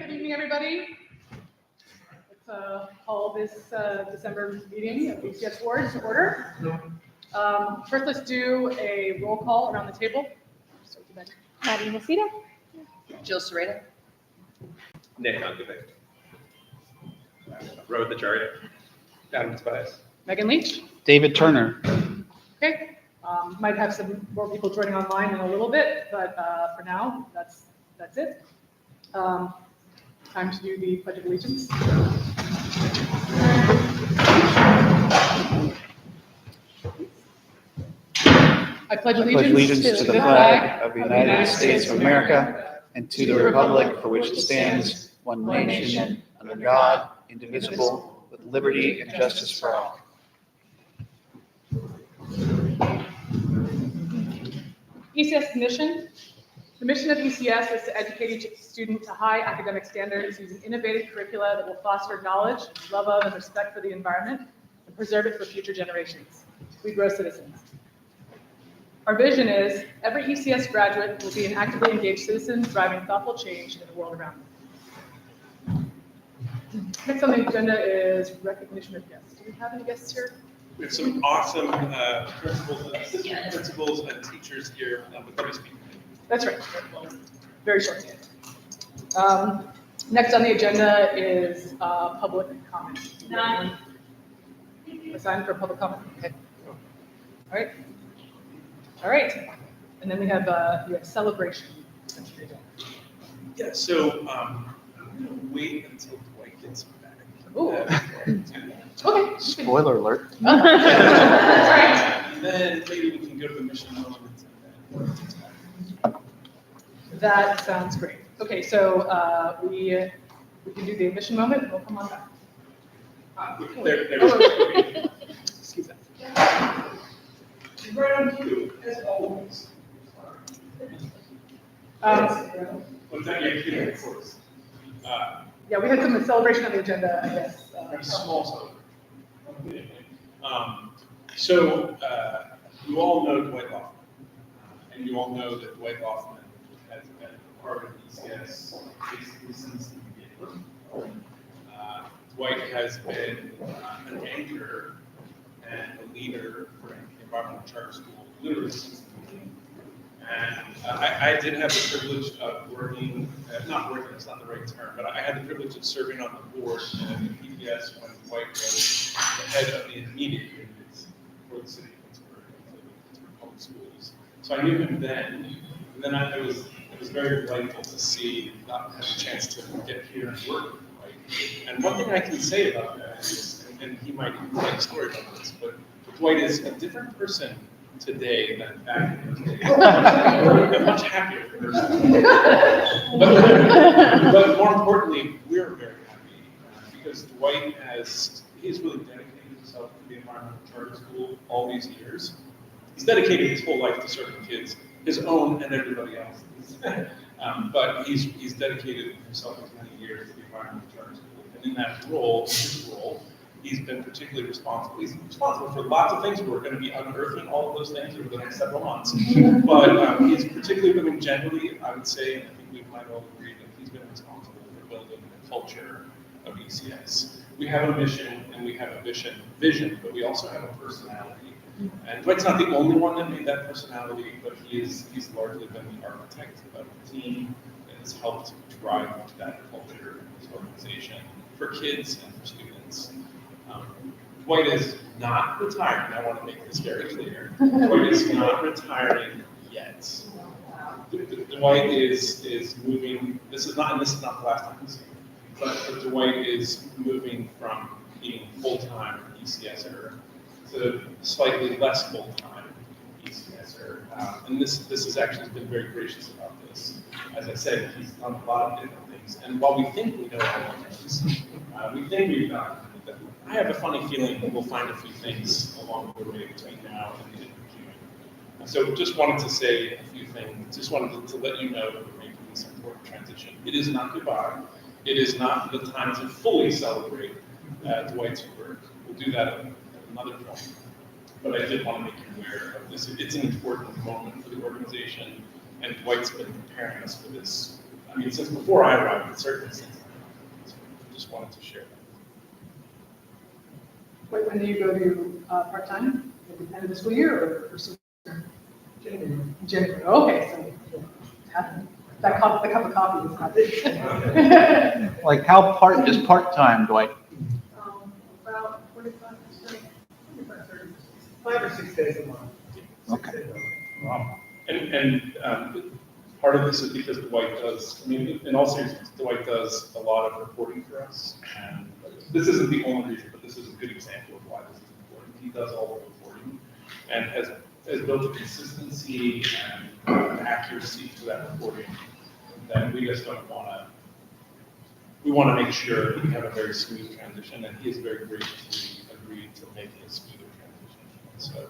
Good evening, everybody. Let's call this December meeting of ECS board to order. First, let's do a roll call around the table. Maddie Nacita. Jill Serrata. Nick Unkovic. Road the chart. Adam Tobias. Megan Leach. David Turner. Okay. Might have some more people joining online in a little bit, but for now, that's it. Time to do the Pledge of Allegiance. I pledge Allegiance to the flag of the United States of America and to the republic for which it stands, one nation, under God, indivisible, with liberty and justice for all. ECS mission. The mission of ECS is to educate each student to high academic standards using innovative curricula that will foster knowledge, love of, and respect for the environment, and preserve it for future generations. We grow citizens. Our vision is every ECS graduate will be an actively engaged citizen driving thoughtful change in the world around them. Next on the agenda is recognition of guests. Do we have any guests here? We have some awesome principals and assistant principals and teachers here with every speaker. That's right. Very short. Next on the agenda is public comment. Assigned for public comment. Okay. All right. And then we have celebration. Yeah, so I'm going to wait until Dwight gets back. Ooh. Okay. Spoiler alert. That's right. And then maybe we can go to the mission moment. That sounds great. Okay, so we can do the admission moment, and we'll come on back. Excuse me. Right on cue, as always. What's that? Yeah, of course. Yeah, we had some celebration on the agenda, I guess. A small celebration. So you all know Dwight Hoffman, and you all know that Dwight Hoffman has been part of ECS basically since the beginning. Dwight has been an anchor and a leader for the environmental charter school literally since the beginning. And I did have the privilege of working, not working, it's not the right term, but I had the privilege of serving on the board at PBS when Dwight was the head of the intermediate units for the city of Pittsburgh, for the Pittsburgh Public Schools. So I knew him then, and then it was very delightful to see, have a chance to get here and work with Dwight. And one thing I can say about that is, and he might even tell a story about this, but Dwight is a different person today than back in the day. A much happier person. But more importantly, we're very happy because Dwight he's really dedicated himself to the environmental charter school all these years. He's dedicated his whole life to serving kids, his own and everybody else's. But he's dedicated himself for many years to the environmental charter school. And in that role, his role, he's been particularly responsible. He's responsible for lots of things. We're going to be unearthing all of those things over the next several months. But he's particularly been generally, I would say, and I think we might all agree that he's been responsible for building the culture of ECS. We have a mission and we have a vision, but we also have a personality. And Dwight's not the only one that made that personality, but he's largely been the architect of the team that has helped drive that culture in this organization for kids and for students. Dwight is not retiring. I want to make this very clear. Dwight is not retiring yet. Dwight is moving. This is not the last time we see him, but Dwight is moving from being full-time ECSer to slightly less full-time ECSer. And this has actually been very gracious about this. As I said, he's done a lot of different things. And while we think we know all of things, we think we've done. I have a funny feeling that we'll find a few things along the way between now and the end of June. So just wanted to say a few things. Just wanted to let you know that we're making this important transition. It is not goodbye. It is not the time to fully celebrate Dwight's work. We'll do that at another point. But I did want to make you aware of this. It's an important moment for the organization, and Dwight's been preparing us for this I mean, since before I arrived, but certainly since I just wanted to share that. Wait, when do you go to part-time? At the end of the school year or sooner? January. Okay, so that cup, the cup of coffee is not big. Like just part-time, Dwight? About 45%. 5 or 6 days a month. Okay. 6 days a month. Wow. And part of this is because Dwight does, I mean, in all seriousness, Dwight does a lot of reporting for us. And this isn't the only reason, but this is a good example of why this is important. He does all the reporting and has built a consistency and accuracy to that reporting that we just don't want to. We want to make sure that we have a very smooth transition, and he is very graciously agreed to make a smoother transition. So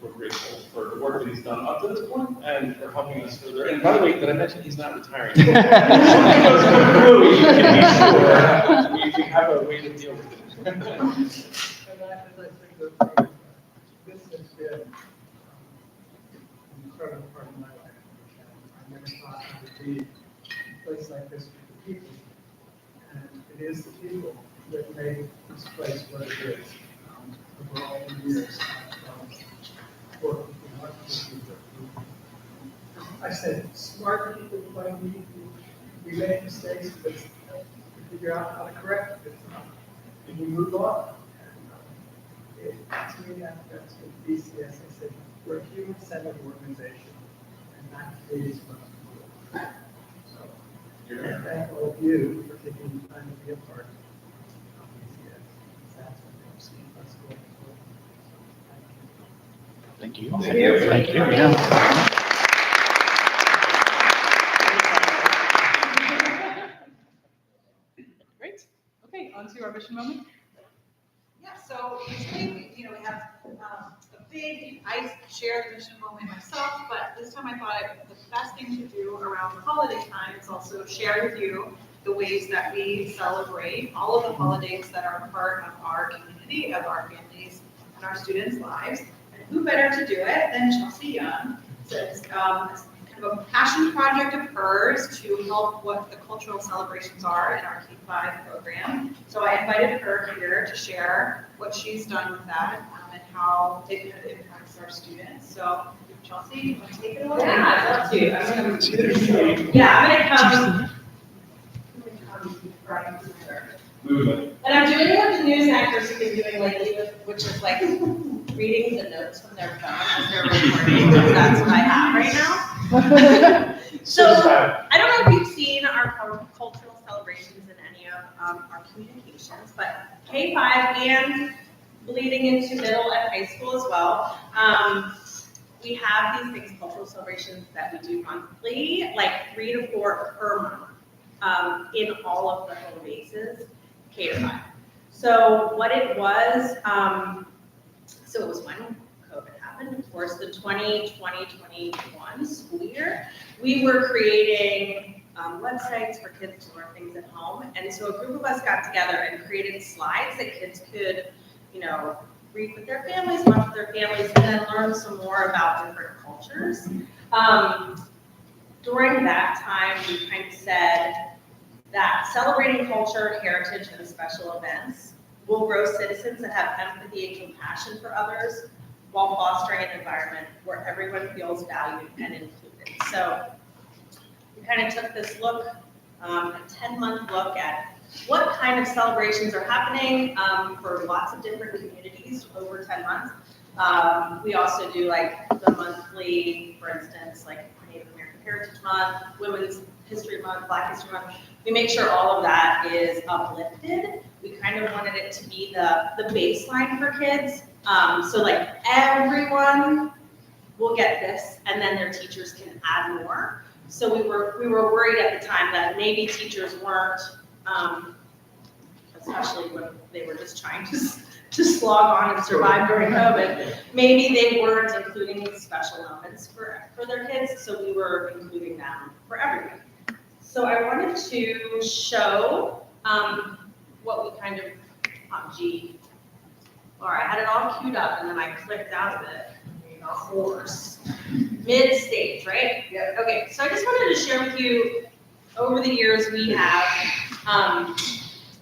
we're grateful for the work that he's done up to this point and for helping us further. And by the way, did I mention he's not retiring? Something goes through, you can be sure we have a way to deal with it. And I think that this has been an incredible part of my life. I never thought I would be a place like this with the people. And it is the people that make this place what it is. Over all the years, working with people. I said, smart people like me, we make mistakes, but we figure out how to correct it. And we move on. To me, that's what ECS, I said, we're a human-centered organization, and that is what we do. So, I thank all of you for taking the time to be a part of ECS. That's what makes us going forward. Thank you. Thank you. Thank you, yeah. Great. Okay, on to our mission moment. Yeah, so usually, we have I share the mission moment myself, but this time I thought the best thing to do around the holiday time is also share with you the ways that we celebrate all of the holidays that are part of our community, of our families, and our students' lives. And who better to do it than Chelsea Young? So it's kind of a passion project of hers to help what the cultural celebrations are in our K-5 program. So I invited her here to share what she's done with that and how it kind of impacts our students. So Chelsea, you want to take it away? Yeah, I'd love to. I'm going to right here. Movement. And I'm doing what the news actors have been doing lately, which is like reading the notes from their phone as they're recording, because that's what I have right now. So I don't know if you've seen our cultural celebrations in any of our communications, but K-5 and bleeding into middle and high school as well. We have these things, cultural celebrations that we do monthly, like 3 to 4 per month in all of the home bases, K-5. So what it was, so it was when COVID happened, of course, the 2020-21 school year, we were creating websites for kids to learn things at home. And so a group of us got together and created slides that kids could, read with their families, watch with their families, and then learn some more about different cultures. During that time, we kind of said that celebrating culture, heritage, and special events will grow citizens that have empathy and compassion for others while fostering an environment where everyone feels valued and included. So we kind of took this look, a 10-month look at what kind of celebrations are happening for lots of different communities over 10 months. We also do like the monthly, for instance, like Native American Heritage Month, Women's History Month, Black History Month. We make sure all of that is uplifted. We kind of wanted it to be the baseline for kids. So like everyone will get this, and then their teachers can add more. So we were worried at the time that maybe teachers weren't, especially when they were just trying to slog on and survive during COVID, maybe they weren't including these special moments for their kids. So we were including them for everyone. So I wanted to show what we kind of, I had it all queued up and then I clicked out of it. A horse. Mid-stage, right? Yeah. Okay, so I just wanted to share with you over the years, we have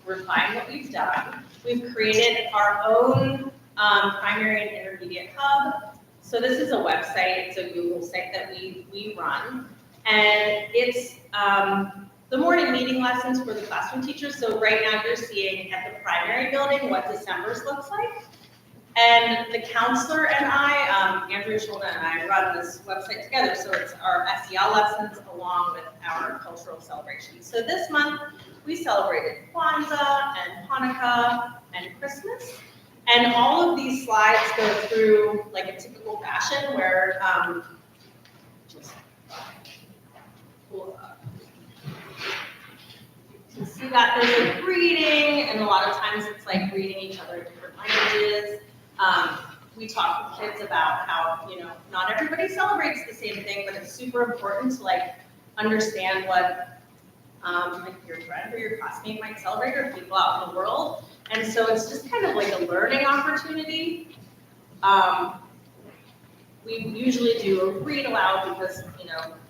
refined what we've done. We've created our own primary and intermediate hub. So this is a website, it's a Google site that we run. And it's the morning meeting lessons for the classroom teachers. So right now you're seeing at the primary building what December's looks like. And the counselor and I, Andrea Schulda and I, run this website together. So it's our SEL lessons along with our cultural celebrations. So this month we celebrated Kwanzaa and Hanukkah and Christmas. And all of these slides go through like a typical fashion where, just pull up. You can see that there's like reading, and a lot of times it's like reading each other in different languages. We talk with kids about how, not everybody celebrates the same thing, but it's super important to like understand what like your friend or your classmate might celebrate, or people out in the world. And so it's just kind of like a learning opportunity. We usually do a read aloud because,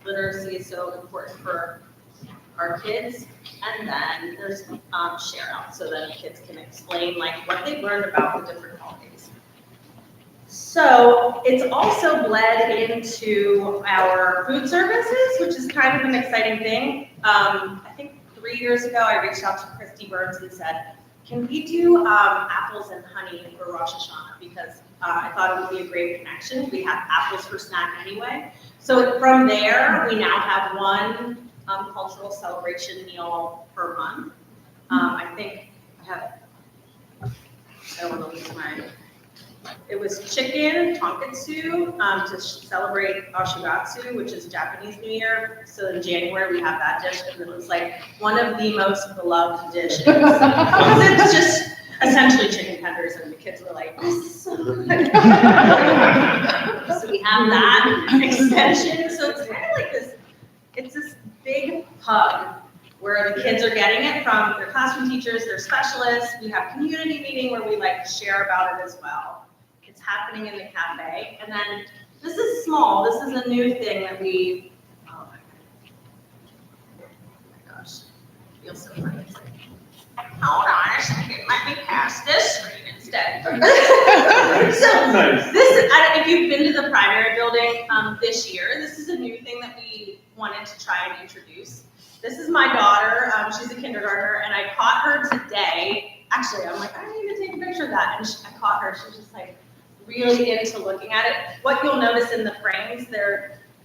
literacy is so important for our kids. And then there's share out so that kids can explain like what they've learned about the different holidays. So it's also bled into our food services, which is kind of an exciting thing. I think 3 years ago, I reached out to Christy Burns and said, can we do apples and honey for Rosh Hashanah? Because I thought it would be a great connection. We have apples for snack anyway. So from there, we now have one cultural celebration meal per month. I think I have, I don't want to lose my, it was chicken tonkatsu to celebrate Oshigatsu, which is Japanese New Year. So in January we have that dish, and it was like one of the most beloved dishes. Because it's just essentially chicken tenders, and the kids were like, this is so good. So we have that extension. So it's kind of like this, it's this big hug where the kids are getting it from their classroom teachers, their specialists. We have community meeting where we like to share about it as well. It's happening in the cafe. And then this is small. This is a new thing that we, oh my gosh, I feel so funny. It's like, hold on a second, let me pass this screen instead. So this is, if you've been to the primary building this year, this is a new thing that we wanted to try and introduce. This is my daughter, she's a kindergartner, and I caught her today. Actually, I'm like, I need to take a picture of that. And I caught her, she's just like really into looking at it. What you'll notice in the frames,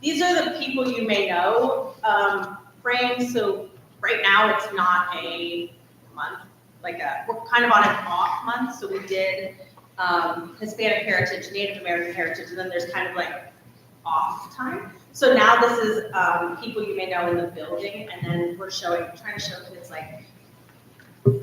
these are the people you may know frames. So right now it's not a month, we're kind of on an off month. So we did Hispanic heritage, Native American heritage, and then there's kind of like off time. So now this is people you may know in the building, and then we're trying to show kids like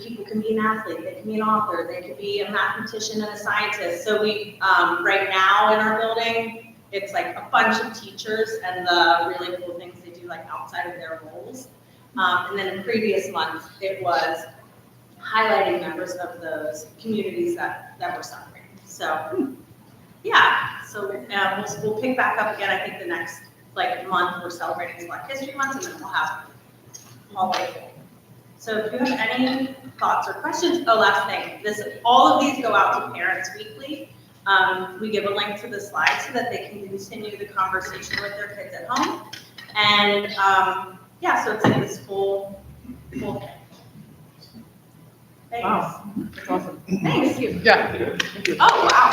people can be an athlete, they can be an author, they could be a mathematician and a scientist. So we right now in our building, it's like a bunch of teachers and the really cool things they do like outside of their roles. And then in previous months, it was highlighting members of those communities that were suffering. So yeah, so we'll pick back up again. I think the next month we're celebrating Black History Month, and then we'll have holiday. So if you have any thoughts or questions, last thing, all of these go out to parents weekly. We give a link to the slides so that they can continue the conversation with their kids at home. And yeah, so it's like this full thing. Thanks. Wow, that's awesome. Thanks. Yeah. Oh, wow.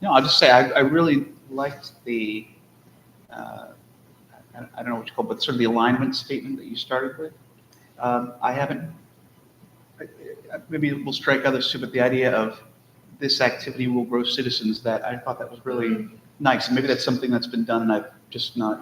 No, I'll just say I really liked the, I don't know what you call it, but sort of the alignment statement that you started with. I haven't, maybe we'll strike others too, but the idea of this activity will grow citizens, that I thought that was really nice. And maybe that's something that's been done and I've just not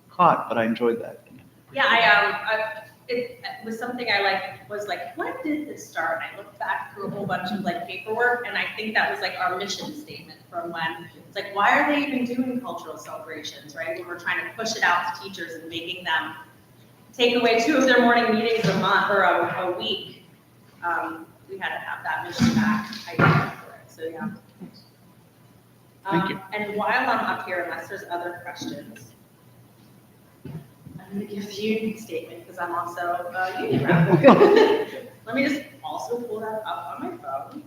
caught, but I enjoyed that. Yeah, it was something I was like, when did this start? I looked back through a whole bunch of paperwork, and I think that was our mission statement from when it's like, why are they even doing cultural celebrations, right? When we're trying to push it out to teachers and making them take away 2 of their morning meetings a month or a week. We had to have that mission back idea for it. So yeah. Thank you. And while I'm up here, unless there's other questions, I'm gonna give the union statement because I'm also a union rep. Let me just also pull that up on my phone.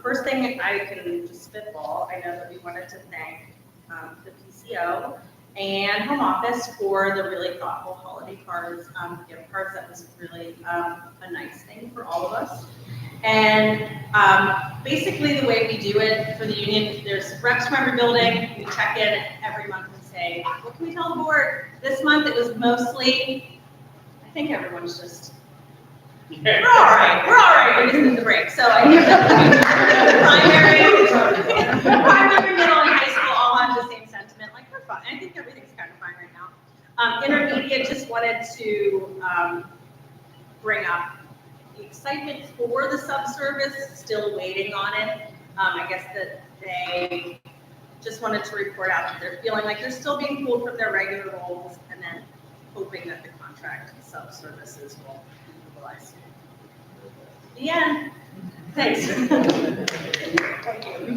First thing I can just spitball, I know that we wanted to thank the PCO and home office for the really thoughtful holiday cards, gift cards. That was really a nice thing for all of us. And basically the way we do it for the union, there's reps from every building. We check in every month and say, what can we tell the board? This month it was mostly, I think everyone's just, we're all right, we just need the break. So I think primary, middle, and high school all have the same sentiment, like we're fine. I think everything's kind of fine right now. Intermediate just wanted to bring up the excitement for the subservice, still waiting on it. I guess that they just wanted to report out that they're feeling like they're still being pulled from their regular roles and then hoping that the contract subservices will utilize. The end. Thanks. Thank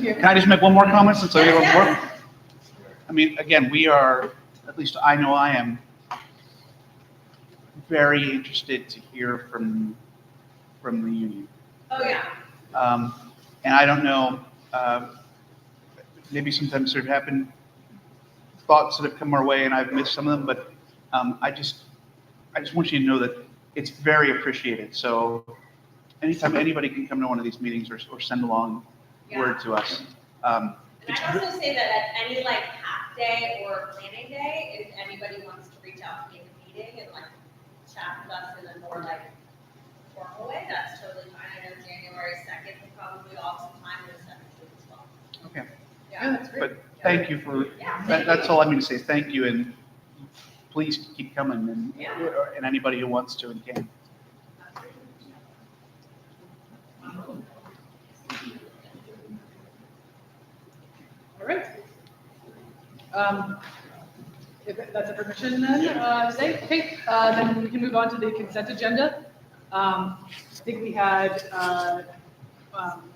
you. Can I just make one more comment since I have Yes, more? yes. I mean, again, we are, at least I know I am, very interested to hear from the union. Oh, yeah. And I don't know, maybe sometimes there have been thoughts that have come our way and I've missed some of them, but I just want you to know that it's very appreciated. So anytime anybody can come to one of these meetings or send along word to us. And I'd also say that at any like half day or planning day, if anybody wants to reach out to me in the meeting and like chat with us in a more like formal way, that's totally fine. I know January 2nd, we probably all have some time to send it as well. Okay, Yeah, that's great. but thank you for, Yeah, that's all I'm going to say. Thank you, and please keep coming, and anybody who wants to and can. All right. If that's a permission then, today, okay, then we can move on to the consent agenda. I think we had,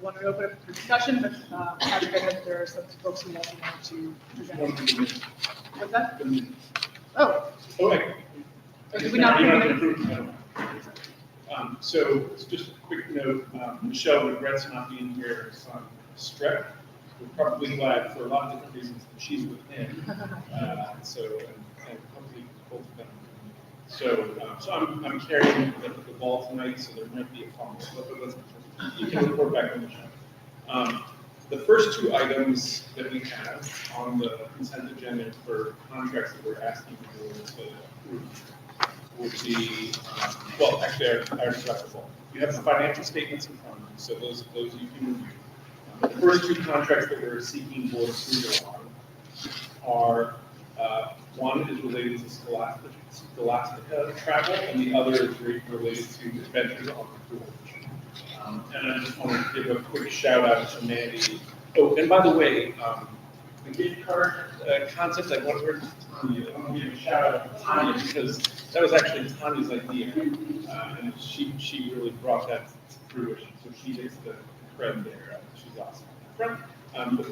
wanted to open up for discussion, but Patrick, I know that there are some folks who want to present. What's that? Oh, Okay. did we not? So just a quick note, Michelle regrets not being here on strep. We're probably glad for a lot of different reasons that she's with him. So, and hopefully both of them. So I'm carrying the ball tonight, so there might be a comment, but you can report back to Michelle. The first two items that we have on the consent agenda for contracts that we're asking for to approve would be, well, actually, I already got the ball. You have the financial statements in front of you, so those you can review. The first two contracts that we're seeking board approval on are, one is related to Scholastica travel, and the other is related to adventures on the pool. And I just want to give a quick shout out to Mandy. Oh, and by the way, the gift card concept, I want to give a shout out to Tanya because that was actually Tanya's idea, and she really brought that to fruition. So she gets the credit there. She's awesome.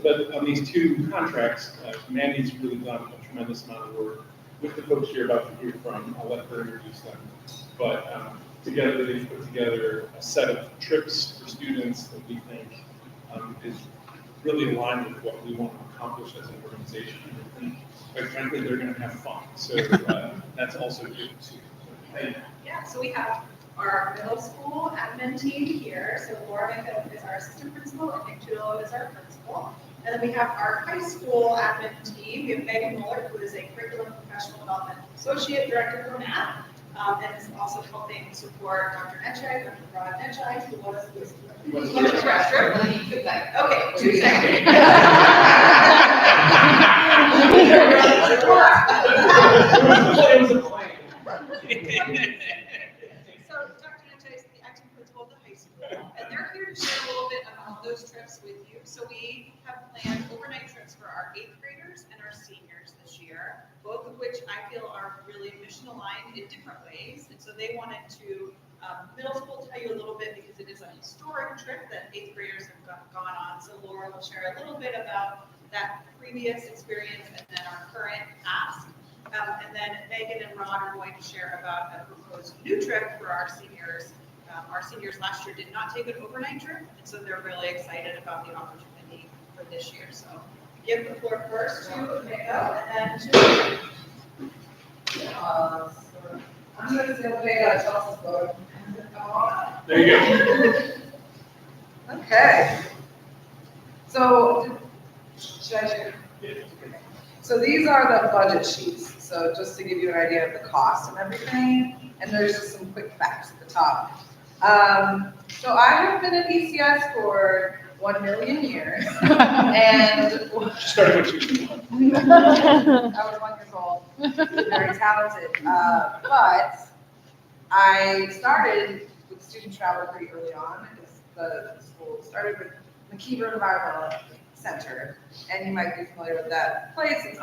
But on these two contracts, Mandy's really done a tremendous amount of work with the folks you're about to hear from. I'll let her introduce them. But together, they've put together a set of trips for students that we think is really aligned with what we want to accomplish as an organization. And quite frankly, they're going to have fun. So that's also good too. Yeah, so we have our middle school admin team here. So Laura McPhilip is our assistant principal, and Nick Tudolo is our principal. And then we have our high school admin team. We have Megan Mueller, who is a curriculum professional development associate director for math, and is also helping support Dr. Netchai, Dr. Rod Netchai, who was the restroom. Okay, 2 seconds. It was a plan. So Dr. Netchai is the acting principal of the high school, and they're here to share a little bit about those trips with you. So we have planned overnight trips for our 8th graders and our seniors this year, both of which I feel are really mission aligned in different ways. And so they wanted to, middle school, tell you a little bit because it is a historic trip that 8th graders have gone on. So Laura will share a little bit about that previous experience and then our current ask. And then Megan and Ron are going to share about a proposed new trip for our seniors. Our seniors last year did not take an overnight trip, and so they're really excited about the opportunity for this year. So give the floor first to Mego and then to I'm going to say, okay, I Chelsea's vote. There you go. Okay. So, should I share? So these are the budget sheets. So just to give you an idea of the cost and everything, and there's just some quick facts at the top. So I have been at ECS for 1 million years, and Starting with you. I was 1 year old, very talented. But I started with student travel pretty early on. The school started with McKeever Environmental Center, and you might be familiar with that place. It's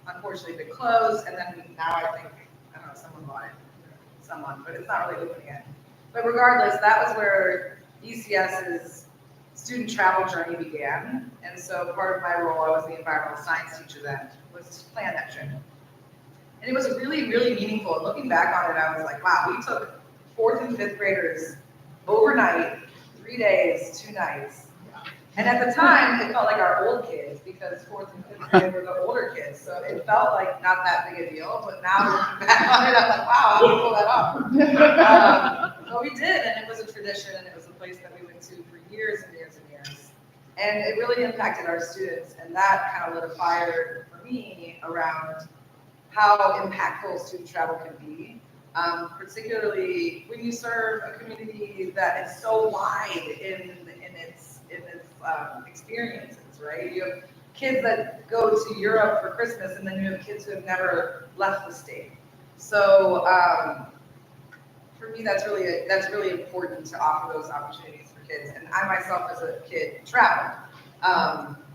unfortunately been closed, and then now I think, I don't know, someone bought it. Someone, but it's not really open yet. But regardless, that was where ECS's student travel journey began. And so part of my role, I was the environmental science teacher then, was to plan that trip. And it was really, really meaningful. And looking back on it, I was like, wow, we took 4th and 5th graders overnight, 3 days, 2 nights. And at the time, it felt like our old kids because 4th and 5th grade were the older kids. So it felt like not that big a deal. But now looking back on it, I'm like, wow, how did we pull that off? But we did, and it was a tradition, and it was a place that we went to for years and years and years. And it really impacted our students, and that kind of lit a fire for me around how impactful student travel can be, particularly when you serve a community that is so wide in its experiences, right? You have kids that go to Europe for Christmas, and then you have kids who have never left the state. So for me, that's really important to offer those opportunities for kids. And I myself, as a kid, traveled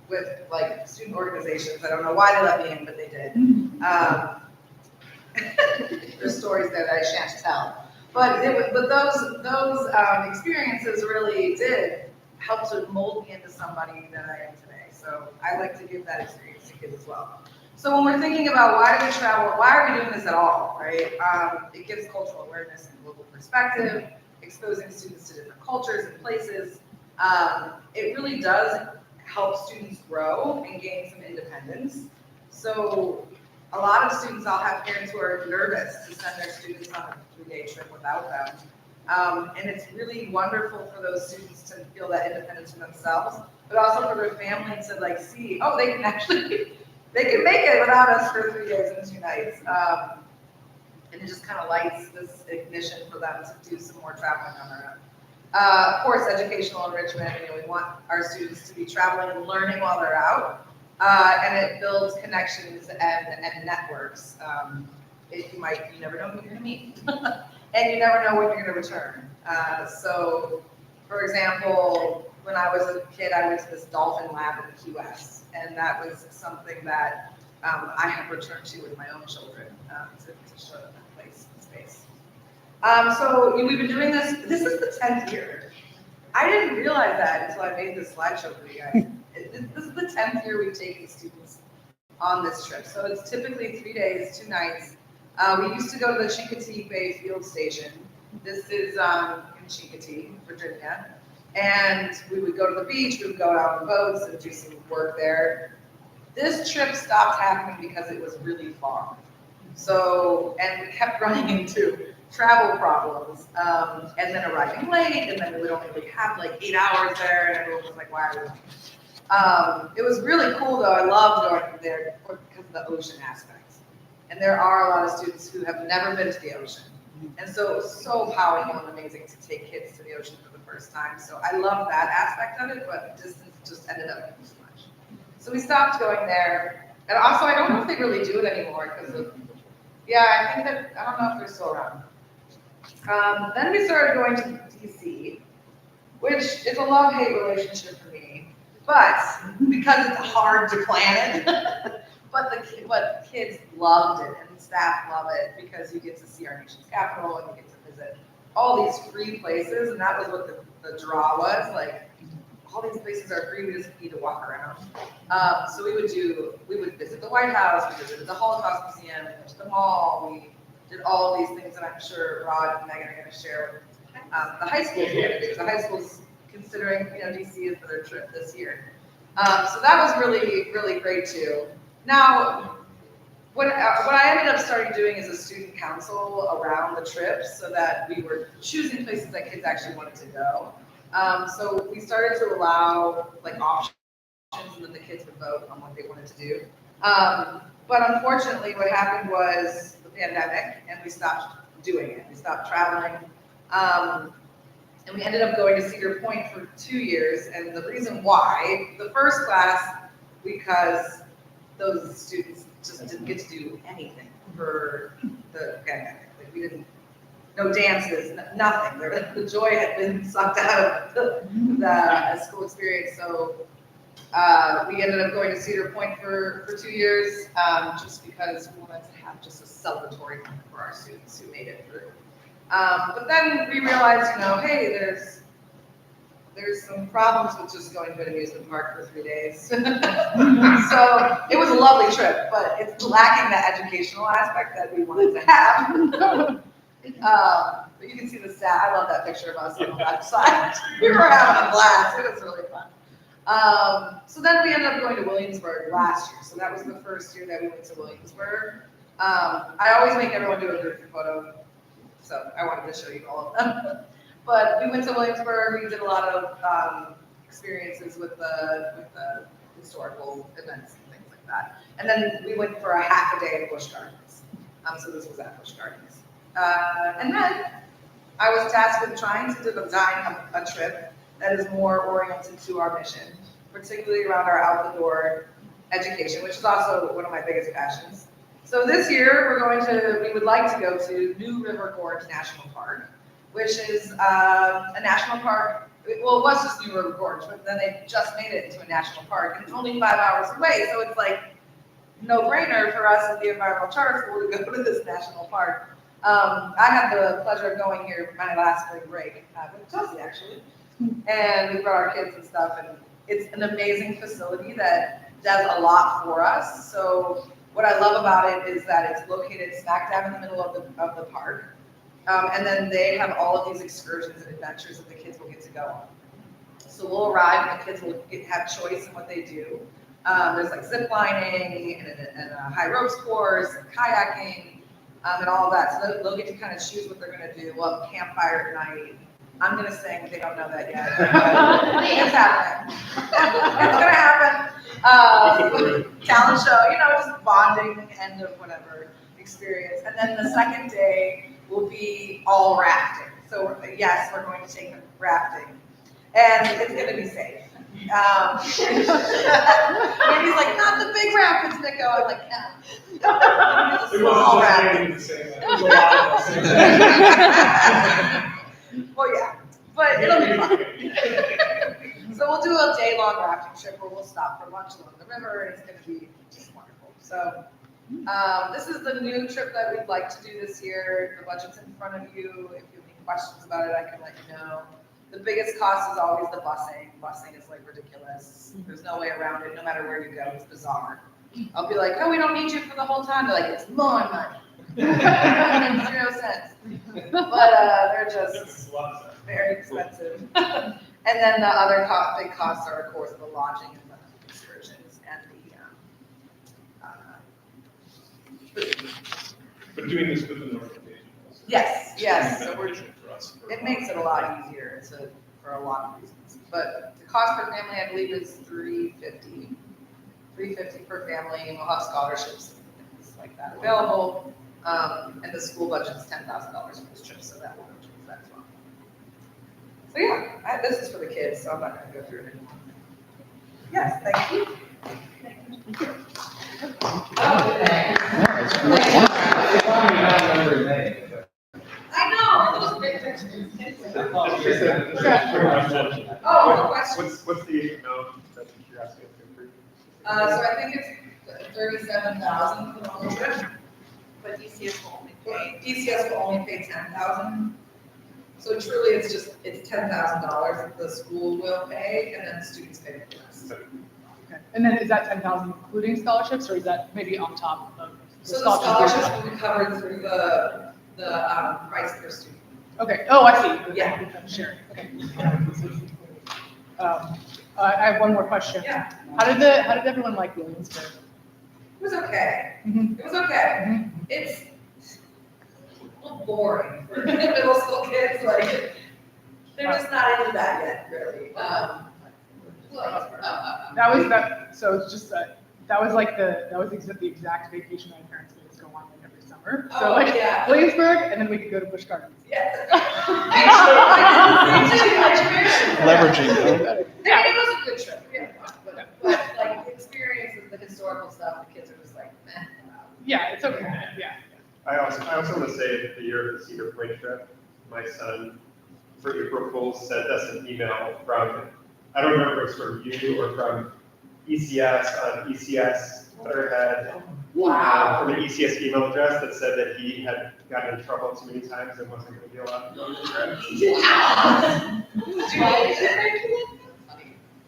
with like student organizations. I don't know why they let me in, but they did. There's stories there that I shan't tell. But those experiences really did help to mold me into somebody that I am today. So I like to give that experience to kids as well. So when we're thinking about why do we travel, why are we doing this at all, right? It gives cultural awareness and global perspective, exposing students to different cultures and places. It really does help students grow and gain some independence. So a lot of students, I'll have parents who are nervous to send their students on a 3-day trip without them. And it's really wonderful for those students to feel that independence for themselves, but also for their family to like see, oh, they can actually, they can make it without us for 3 days and 2 nights. And it just kind of lights this ignition for them to do some more traveling on their own. Of course, educational enrichment, we want our students to be traveling and learning while they're out. And it builds connections and networks. You never know who you're gonna meet. And you never know when you're gonna return. So, for example, when I was a kid, I went to this dolphin lab in Key West. And that was something that I have returned to with my own children to show them that place and space. So we've been doing this is the 10th year. I didn't realize that until I made this slideshow for you guys. This is the 10th year we've taken students on this trip. So it's typically 3 days, 2 nights. We used to go to the Chincoteague Bay Field Station. This is in Chincoteague, Virginia. And we would go to the beach, we would go out on boats and do some work there. This trip stopped happening because it was really far. So, and we kept running into travel problems, and then arriving late, and then we would only really have like 8 hours there, and everyone was like, why are we doing it was really cool though. I loved going there because of the ocean aspect. And there are a lot of students who have never been to the ocean. And so it was so powerful and amazing to take kids to the ocean for the first time. So I love that aspect of it, but distance just ended up being too much. So we stopped going there. And also, I don't know if they really do it anymore because of, yeah, I think that, I don't know if they're still around. Then we started going to DC, which is a love-hate relationship for me, but because it's hard to plan it, but kids loved it and staff love it because you get to see our nation's capital and you get to visit all these free places, and that was what the draw was, like all these places are free, we just need to walk around. So we would visit the White House, we visited the Holocaust Museum, we went to the mall, we did all of these things, and I'm sure Rod and Megan are gonna share the high school. The high school's considering, DC for their trip this year. So that was really, really great too. Now, what I ended up starting doing is a student council around the trip so that we were choosing places that kids actually wanted to go. So we started to allow like options and then the kids would vote on what they wanted to do. But unfortunately what happened was the pandemic and we stopped doing it. We stopped traveling. And we ended up going to Cedar Point for 2 years. And the reason why, the first class, because those students just didn't get to do anything for the pandemic. Like we didn't, no dances, nothing. The joy had been sucked out of the school experience. So we ended up going to Cedar Point for 2 years, just because we wanted to have just a celebratory moment for our students who made it through. But then we realized, hey, there's some problems with just going to an amusement park for 3 days. So it was a lovely trip, but it's lacking that educational aspect that we wanted to have. But you can see the stat. I love that picture of us on the left side. We were having a blast. It was really fun. So then we ended up going to Williamsburg last year. So that was the first year that we went to Williamsburg. I always make everyone do a group photo, so I wanted to show you all of them. But we went to Williamsburg. We did a lot of experiences with the historical events and things like that. And then we went for a half a day at Busch Gardens. So this was at Busch Gardens. And then I was tasked with trying to design a trip that is more oriented to our mission, particularly around our out-the-door education, which is also one of my biggest passions. So this year we would like to go to New River Gorge National Park, which is a national park. Well, it was just New River Gorge, but then they just made it into a national park, and it's only 5 hours away, so it's like no-brainer for us at the Environmental Charter School to go to this national park. I had the pleasure of going here for my last spring break with Chelsea, actually, and we brought our kids and stuff, and it's an amazing facility that does a lot for us. So what I love about it is that it's located smack dab in the middle of the park. And then they have all of these excursions and adventures that the kids will get to go on. So we'll arrive and the kids will have choice in what they do. There's like zip lining and a high ropes course and kayaking and all of that. So they'll get to kind of choose what they're going to do. We'll have a campfire at night. I'm going to sing. They don't know that yet. It's happening. It's going to happen. Talent show, just bonding, end of whatever experience. And then the second day will be all rafting. So yes, we're going to take them rafting. And it's going to be safe. Andy's like, not the big rapids, Nico. I'm like, no. Small rapids. Well, yeah, but it'll be fun. So we'll do a day-long rafting trip where we'll stop for lunch along the river, and it's going to be just wonderful. So this is the new trip that we'd like to do this year. The budget's in front of you. If you have any questions about it, I can let you know. The biggest cost is always the busing. Busing is like ridiculous. There's no way around it. No matter where you go, it's bizarre. I'll be like, oh, we don't need you for the whole time. They're like, it's more money. It makes 0 sense. But they're just very expensive. And then the other big costs are, of course, the lodging and the excursions and the food. But doing this with an organization. Yes, yes. So For us. it makes it a lot easier for a lot of reasons. But the cost per family, I believe, is $350. $350 per family. We'll have scholarships and things like that available. And the school budget's $10,000 for this trip, so that will go towards that as well. So yeah, this is for the kids, so I'm not going to go through it anymore. Yes, thank you. I know, those big pictures. Oh, questions? What's the amount that you're asking to improve? So I think it's 37,000 for the whole trip. But ECS will only pay. ECS will only pay 10,000. So truly, it's $10,000 that the school will pay, and then the students pay the rest. Okay. And then is that 10,000 including scholarships, or is that maybe on top of? So the scholarships will be covered through the price per student. Okay, oh, I see. Yeah. Sure, okay. I have one more question. Yeah. How did everyone like Williamsburg? It was okay. Mhm. It was okay. It's a little boring for middle school kids, like, they're just not into that yet, really. So it's just, that was the exact vacation my parents made us go on like every summer. So Oh, like yeah. Williamsburg, and then we could go to Busch Gardens. Yeah. Leveraging, Yeah, it was a good trip, we had fun, but like, the experience of the historical stuff, the kids are just like, meh. Yeah, it's okay, yeah. I also want to say the year of the Cedar Point trip, my son, for April Fools, sent us an email from, I don't remember if it's from you or from ECS on ECS letterhead. Wow. From an ECS email address that said that he had gotten in trouble too many times and wasn't going to be allowed to go to the trip. Wow.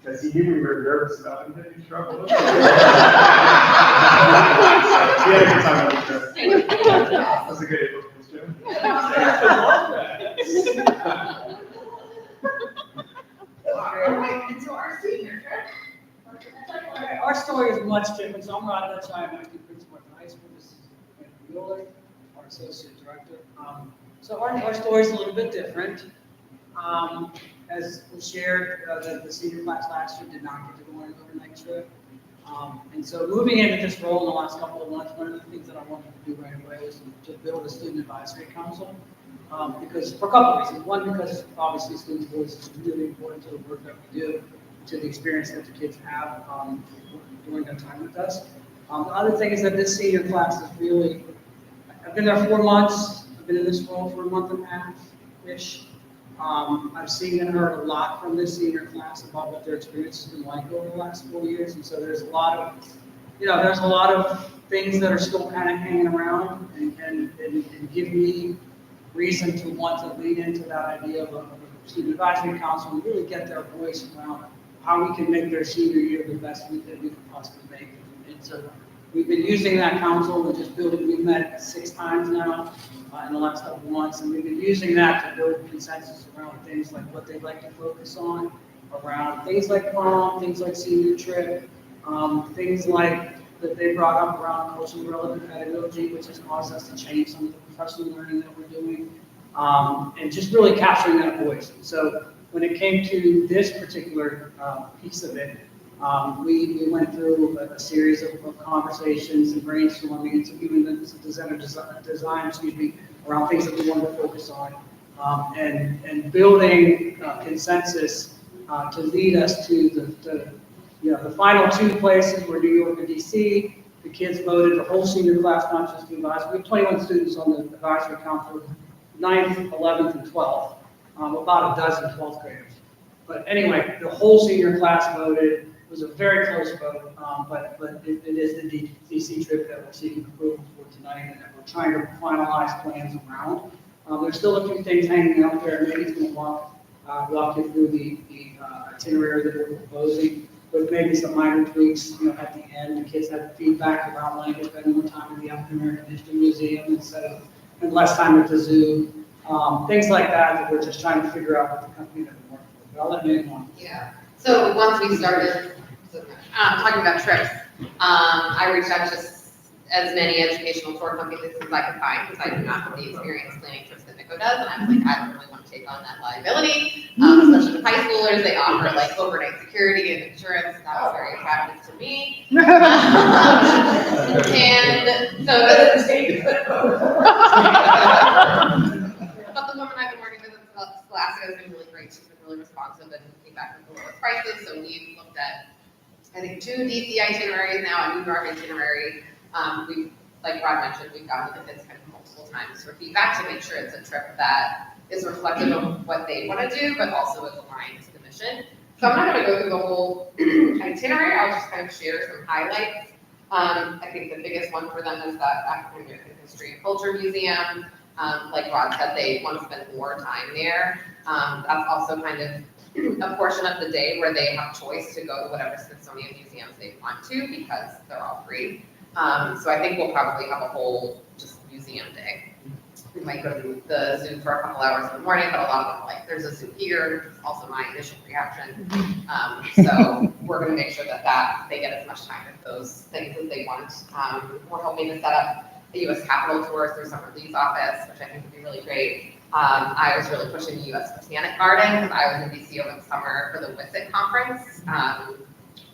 Because he knew we were nervous about him getting in trouble. We had a good time on the trip. That was a good April Fool's joke. And so our senior trip. Our story is much different, so I'm Rod Dutch, I'm acting principal at the high school, this is Anthony Mueller, our associate director. So our story is a little bit different. As was shared, the senior class last year did not get to go on an overnight trip. And so moving into this role in the last couple of months, one of the things that I wanted to do right away was to build a student advisory council. Because for a couple of reasons. One, because obviously students' voice is really important to the work that we do, to the experience that the kids have during their time with us. The other thing is that this senior class is really, I've been there 4 months, I've been in this role for a month and a half-ish. I've seen and heard a lot from this senior class about what their experience has been like over the last 4 years, and so there's a lot of things that are still kind of hanging around and give me reason to want to lean into that idea of a student advisory council and really get their voice around how we can make their senior year the best that we can possibly make it. And so we've been using that council and just building, we've met 6 times now in the last couple of months, and we've been using that to build consensus around things like what they'd like to focus on, around things like prom, things like senior trip, things like that they brought up around culturally relevant pedagogy, which has caused us to change some of the professional learning that we're doing, and just really capturing that voice. So when it came to this particular piece of it, we went through a series of conversations and brainstorming and even design, around things that we wanted to focus on, and building consensus to lead us to the final 2 places were New York and DC. The kids voted, the whole senior class, not just the advisory. We have 21 students on the advisory council, 9th, 11th, and 12th, about a dozen 12th graders. But anyway, the whole senior class voted. It was a very close vote, but it is the DC trip that we're seeking approval for tonight and that we're trying to finalize plans around. There's still a few things hanging out there. Maybe going to walk you through the itinerary that we're proposing, with maybe some minor tweaks, at the end. The kids had feedback around language, spending more time in the African American History Museum instead of, and less time at the zoo. Things like that we're just trying to figure out with the company that we're working with. But I'll let you know. Yeah. So once we started talking about trips, I reached out to as many educational tour companies as I could find, because I do not have the experience planning trips that NICO does, and I was like, I don't really want to take on that liability, especially with high schoolers. They offer like overnight security and insurance, and that was very attractive to me. And so but the woman I've been working with in Alaska has been really great. She's been really responsive and came back with the lowest prices. So we looked at, I think, 2 DC itineraries now, a New York itinerary. We've, like Rod mentioned, we've gone with the kids kind of multiple times for feedback to make sure it's a trip that is reflective of what they want to do, but also is aligned to the mission. So I'm not going to go through the whole itinerary. I'll just kind of share some highlights. I think the biggest one for them is that African American History and Culture Museum. like Rod said, they want to spend more time there. That's also kind of a portion of the day where they have choice to go to whatever Smithsonian museums they want to because they're all free. So I think we'll probably have a whole just museum day. We might go to the zoo for a couple hours in the morning, but a lot of them are like, there's a zoo here. It's also my initial reaction. So we're going to make sure that they get as much time with those things as they want. We're hoping to set up the U.S. Capitol tour through Summer Lee's office, which I think would be really great. I was really pushing the U.S. Botanic Garden because I was in D.C. over the summer for the WISIT conference,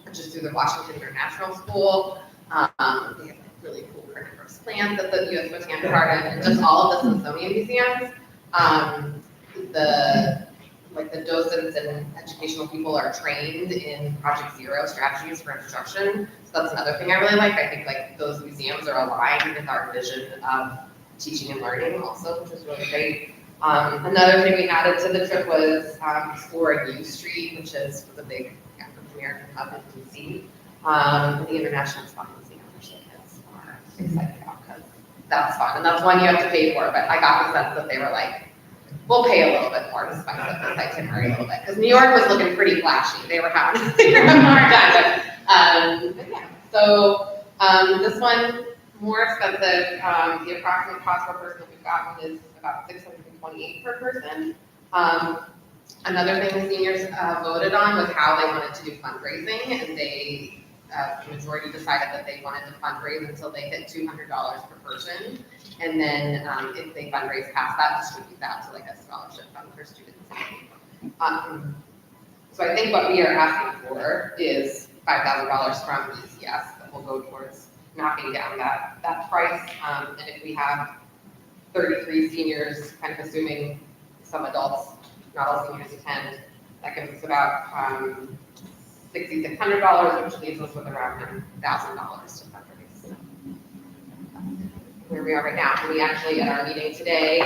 which is through the Washington International School. They have like really cool carnivorous plants at the U.S. Botanic Garden, and just all of the Smithsonian museums. The docents and educational people are trained in Project Zero strategies for instruction. So that's another thing I really like. I think like those museums are aligned with our vision of teaching and learning also, which is really great. Another thing we added to the trip was exploring U Street, which is the big African American hub in DC. The International Spot Museum, which the kids are excited about because that's fun. And that's one you have to pay for, but I got the sense that they were like, we'll pay a little bit more to spice up this itinerary a little bit. Because New York was looking pretty flashy. They were having a hard time. But yeah, so this one, more expensive. The approximate cost per person that we've gotten is about $628 per person. Another thing the seniors voted on was how they wanted to do fundraising, and they, the majority decided that they wanted to fundraise until they hit $200 per person, and then if they fundraise past that, distribute that to like a scholarship fund for students. So I think what we are asking for is $5,000 from ECS that will go towards knocking down that price, and if we have 33 seniors, kind of assuming some adults, not all seniors attend, that gives us about $6,600, which leaves us with around $9,000 to fundraise. Where we are right now. And we actually, at our meeting today,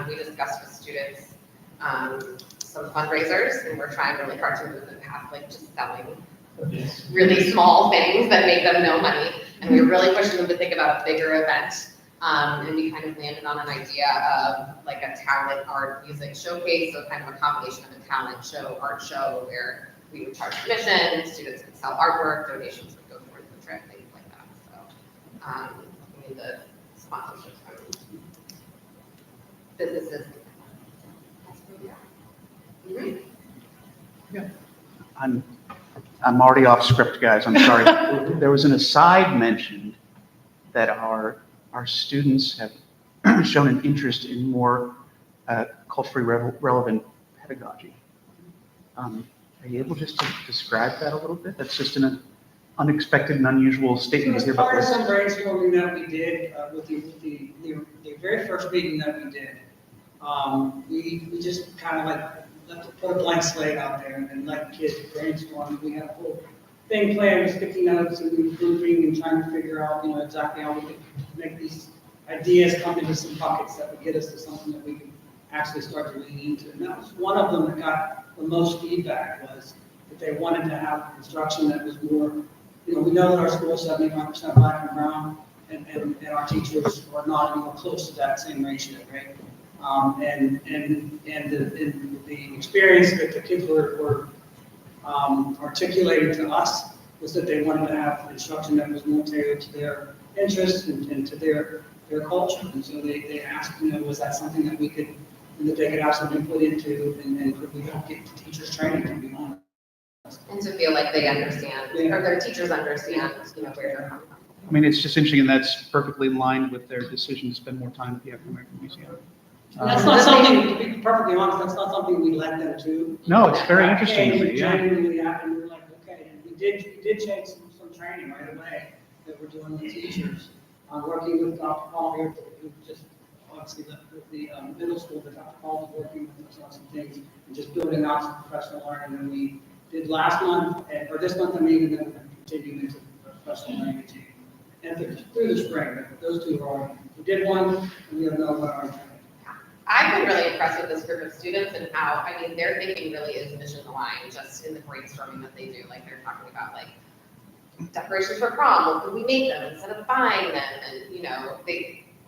we discussed with students some fundraisers, and we're trying really hard to move them past like just selling really small things that make them no money. And we were really pushing them to think about a bigger event. And we kind of landed on an idea of like a talent art music showcase, so kind of a combination of a talent show, art show, where we would charge admission, students could sell artwork, donations would go towards the trip, things like that. So we need the sponsorships from businesses. That's where we are. Yeah. I'm already off script, guys. I'm sorry. There was an aside mentioned that our students have shown an interest in more culturally relevant pedagogy. Are you able just to describe that a little bit? That's just an unexpected and unusual statement to hear about. Part of some brainstorming that we did with the very first meeting that we did, we just kind of like put a blank slate out there and let the kids brainstorm. We had a whole thing planned with sticky notes and we were grouping and trying to figure out, exactly how we could make these ideas come into some buckets that would get us to something that we could actually start to lean into. And that was one of them that got the most feedback, was that they wanted to have instruction that was more, we know that our school is 75% black and brown, and our teachers are not even close to that same ratio, right? And the experience that the kids were articulating to us was that they wanted to have instruction that was more tailored to their interests and to their culture. And so they asked, was that something that we could, that they could have some input into, and could we help get the teachers training, to be honest? And to feel like they understand, or their teachers understand, where they're coming from. I mean, it's just interesting, and that's perfectly in line with their decision to spend more time at the African American Museum. And that's not something, to be perfectly honest, that's not something we led them to. No, it's very interesting to me, yeah. Genuinely happened, we were like, okay, and we did change some training right away that we're doing with teachers. Working with Dr. Paul here, who just obviously the middle school, but Dr. Paul was working with us on some things and just building out some professional learning. And we did last month, or this month, and then we're going to continue into professional learning and through the spring. But those two are, we did one, and we have another one on. I've been really impressed with this group of students and how, their thinking really is mission aligned, just in the brainstorming that they do. Like they're talking about decorations for prom, what could we make them instead of buying them? And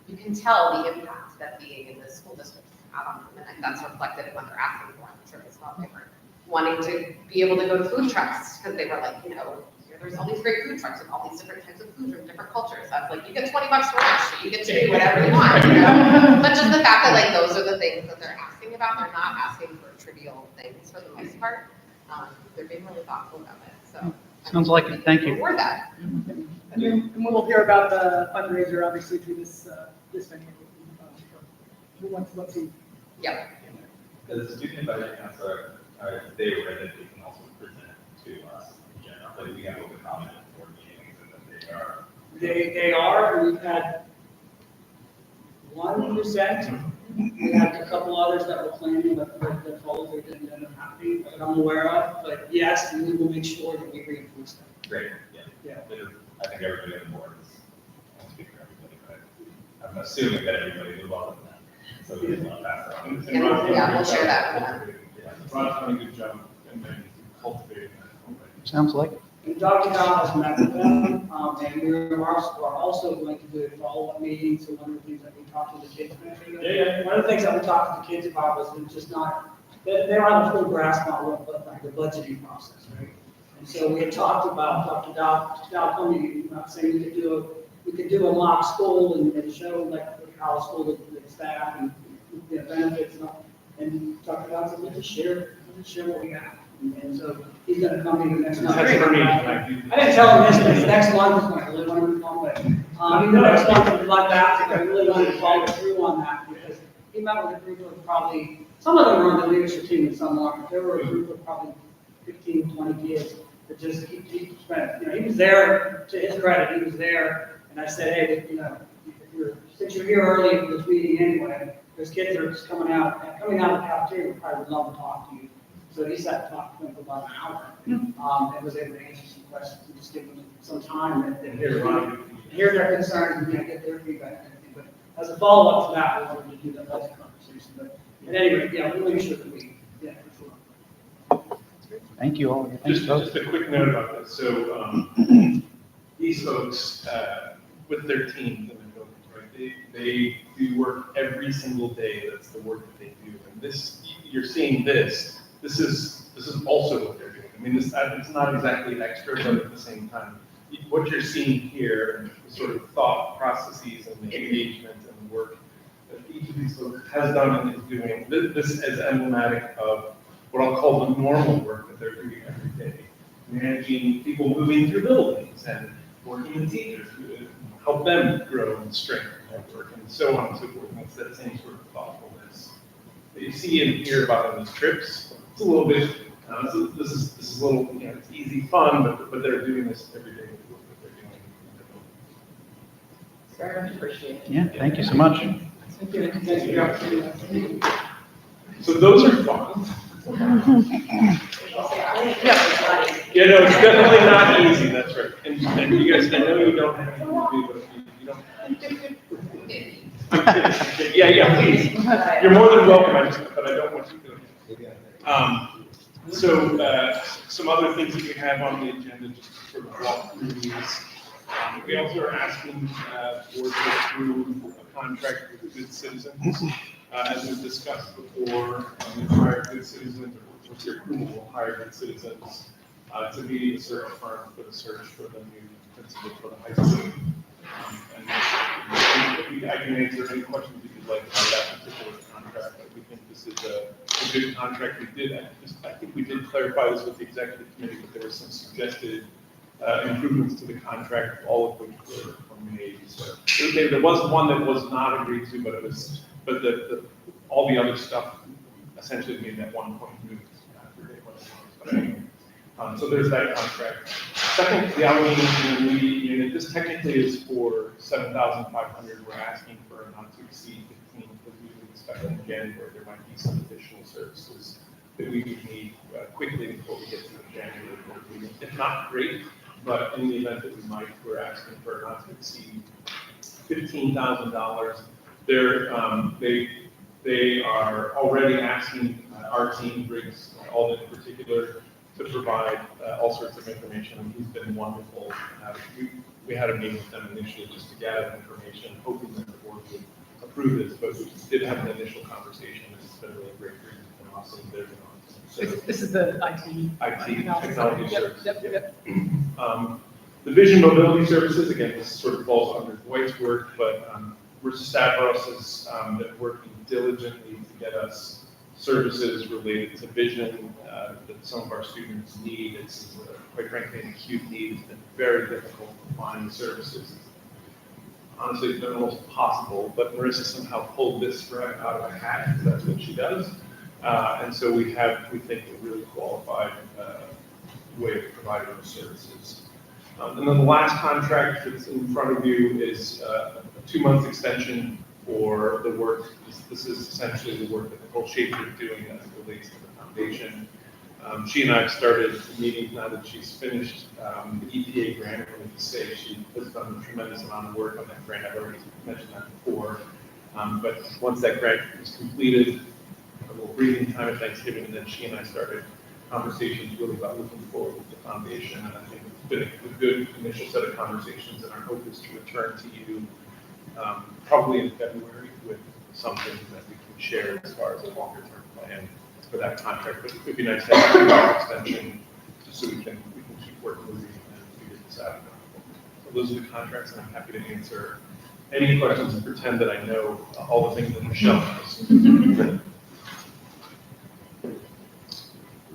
you can tell the impact that being in this school district has on them, and that's reflected in what they're asking for. I'm sure it's not different. Wanting to be able to go to food trucks, because they were like, you know, there's all these great food trucks with all these different types of food from different cultures. That's like, you get $20 for lunch, so you get to do whatever you want, you know? But just the fact that like, those are the things that they're asking about, they're not asking for trivial things for the most part. They're being really thoughtful about it, so. Sounds like it. Thank you. Reward that. And we will hear about the fundraiser, obviously, through this venue. Who wants to? Yep. As a student advisory counselor, are they aware that they can also present to us in general? Like we have open comment for meetings and that they are. They are, we've had one present. We had a couple others that were planning, but the follow didn't end up happening, that I'm aware of. But yes, and we will make sure that we reinforce them. Great, yeah. Yeah. I think everybody on the board is, I won't speak for everybody, but I'm assuming that everybody is well with that. So we just want to pass that on. Yeah, we'll share that. Ron's done a good job and then cultivating that. Sounds like it. And Dr. Dow has met with them, and we're also going to do a follow-up meeting. So one of the things that we talked to the kids about. Yeah. One of the things that we talked to the kids about was it's just not, they don't have a full grasp on what like the budgeting process, right? And so we had talked about, Dr. Dow told me, not saying we could do a mock school and show like how a school the staff and the benefits and Dr. Dow said, let's just share what we got. And so he's gonna come in the next month. That's for me. I didn't tell him this, but next month is when I really wanted to call, but, next month is like that, I really wanted to follow through on that, because he met with a group of probably, some of them were on the leadership team and some aren't, but there were a group of probably 15, 20 kids that just he spent, you know, he was there, to his credit, he was there, and I said, hey, you know, since you're here early for this meeting anyway, there's kids that are just coming out of the cafeteria, would probably love to talk to you. So he sat and talked to them for about an hour, and was able to answer some questions and just give them some time and hear their concerns and get their feedback and everything. But as a follow-up to that, we wanted to do that budget conversation. But at any rate, yeah, we'll make sure that we, for sure. Thank you all. Thanks, folks. Just a quick note about this. So these folks, with their teams and their buildings, right, they do work every single day. That's the work that they do. And this, you're seeing this. This is also what they're doing. I mean, it's not exactly extra, but at the same time, what you're seeing here, and the sort of thought processes and the engagement and the work that each of these folks has done and is doing, this is emblematic of what I'll call the normal work that they're doing every day. Managing people moving through buildings and working with teachers to help them grow and strengthen their work and so on and so forth. And it's that same sort of thoughtfulness that you see and hear about in these trips. It's a little bit, this is a little, you know, it's easy fun, but they're doing this every day with the work that they're doing. It's very much appreciated. Yeah, thank you so much. So those are fun. Yeah, no, it's definitely not easy, that's right. And you guys, I know you don't have to do, but you don't. I'm kidding. Yeah, please. You're more than welcome, but I don't want you to. Some other things that we have on the agenda, just to sort of walk through these. We also are asking board to approve a contract with Good Citizens. As we've discussed before, we hire Good Citizens, or with your approval, we'll hire Good Citizens to be a search firm for the search for the new principal for the high school. And I can answer any questions if you'd like about that particular contract, but we think this is a good contract. I think we did clarify this with the executive committee, but there were some suggested improvements to the contract, all of which were made. So there was one that was not agreed to, but all the other stuff essentially made that 1 point move after day one. But anyway, so there's that contract. Second, the Allegheny Intermediate Unit. This technically is for $7,500. We're asking for a not to exceed 15 because we would expect again where there might be some additional services that we would need quickly before we get to the January board meeting. If not great, but in the event that we might, we're asking for a not to exceed $15,000. They are already asking our team, Briggs Alden in particular, to provide all sorts of information. He's been wonderful. we had a meeting with them initially just to gather information, hoping that the board would approve this, but we just did have an initial conversation. It's been really great for you. It's been awesome. They've been awesome. So, This is the IT. technology Yep, services. yep. The vision mobility services, again, this sort of falls under Dwight's work, but Stavros has been working diligently to get us services related to vision that some of our students need. It's quite frankly an acute need. It's been very difficult to find services. Honestly, it's been almost impossible, but Marissa somehow pulled this right out of a hat, because that's what she does. And so we think, a really qualified way of providing those services. And then the last contract that's in front of you is a 2-month extension for the work. This is essentially the work that Nicole Schaefer is doing as it relates to the foundation. She and I have started meetings now that she's finished the EPA grant. I wanted to say she has done a tremendous amount of work on that grant. I've already mentioned that before. But once that grant is completed, a little breathing time at Thanksgiving, and then she and I started conversations really about looking forward with the foundation. And I think it's been a good initial set of conversations, and our hope is to return to you probably in February with something that we can share as far as a longer term plan for that contract. But it would be nice to have a 2-month extension just so we can keep working with you and figure this out. So those are the contracts, and I'm happy to answer any questions and pretend that I know all the things that Michelle knows.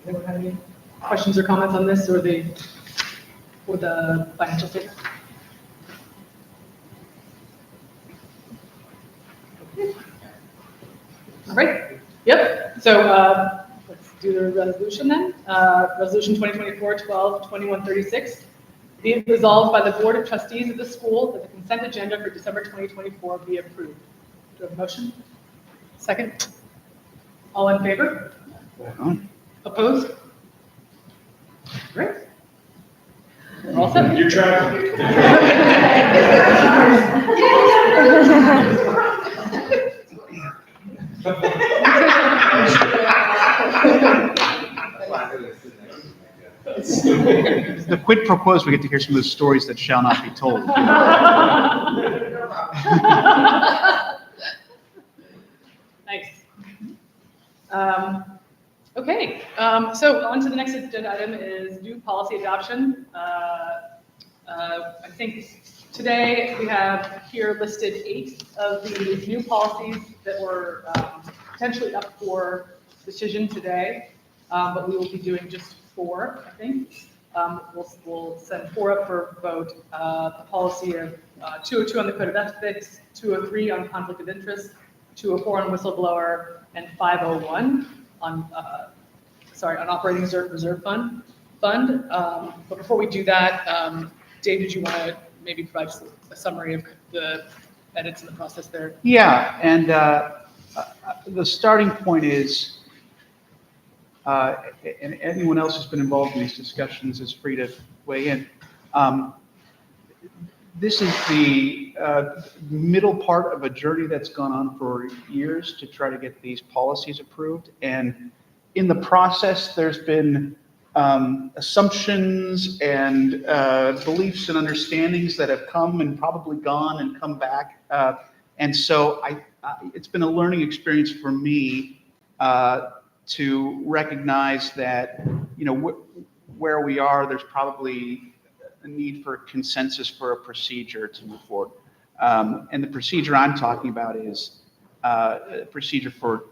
Anyone have any questions or comments on this or the financial statement? All right. Yep. So let's do the resolution then. Resolution 2024-12-2136. Be it resolved by the Board of Trustees of the school that the consent agenda for December 2024 be approved. Do I have a motion? Second? All in favor? Opposed? Great. We're all set. You're traveling. The quid pro quo is we get to hear some of the stories that shall not be told. Nice. Okay, so on to the next agenda item is new policy adoption. I think today we have here listed 8 of the new policies that were potentially up for decision today, but we will be doing just 4, I think. We'll send 4 up for vote. The policy of 202 on the code of ethics, 203 on conflict of interest, 204 on whistleblower, and 501 on operating reserve fund. But before we do that, Dave, did you want to maybe provide a summary of the edits in the process there? Yeah, and the starting point is, and anyone else who's been involved in these discussions is free to weigh in. This is the middle part of a journey that's gone on for years to try to get these policies approved. And in the process, there's been assumptions and beliefs and understandings that have come and probably gone and come back. And so it's been a learning experience for me to recognize that, where we are, there's probably a need for consensus for a procedure to move forward. And the procedure I'm talking about is a procedure for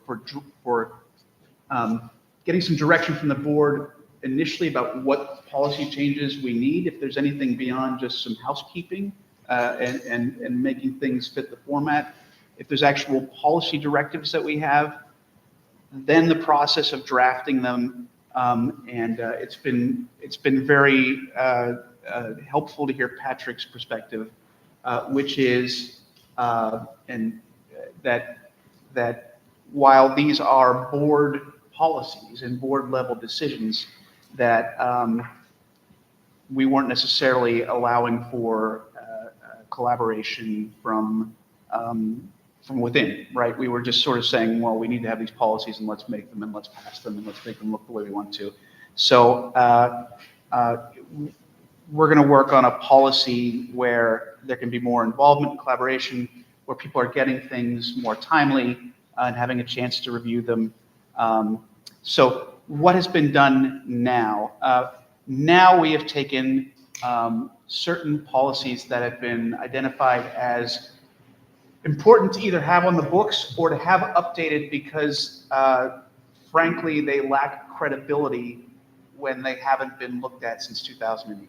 getting some direction from the board initially about what policy changes we need, if there's anything beyond just some housekeeping and making things fit the format. If there's actual policy directives that we have, then the process of drafting them. And it's been very helpful to hear Patrick's perspective, which is that while these are board policies and board level decisions, that we weren't necessarily allowing for collaboration from within, right? We were just sort of saying, well, we need to have these policies and let's make them and let's pass them and let's make them look the way we want to. So we're going to work on a policy where there can be more involvement and collaboration, where people are getting things more timely and having a chance to review them. So what has been done now? Now we have taken certain policies that have been identified as important to either have on the books or to have updated because, frankly, they lack credibility when they haven't been looked at since 2008.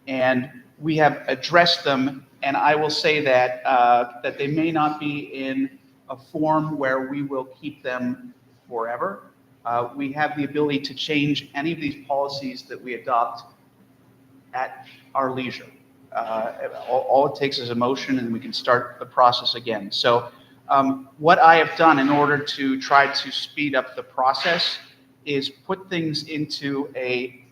And we have addressed them, and I will say that that they may not be in a form where we will keep them forever. We have the ability to change any of these policies that we adopt at our leisure. All it takes is a motion, and we can start the process again. So what I have done in order to try to speed up the process is put things into a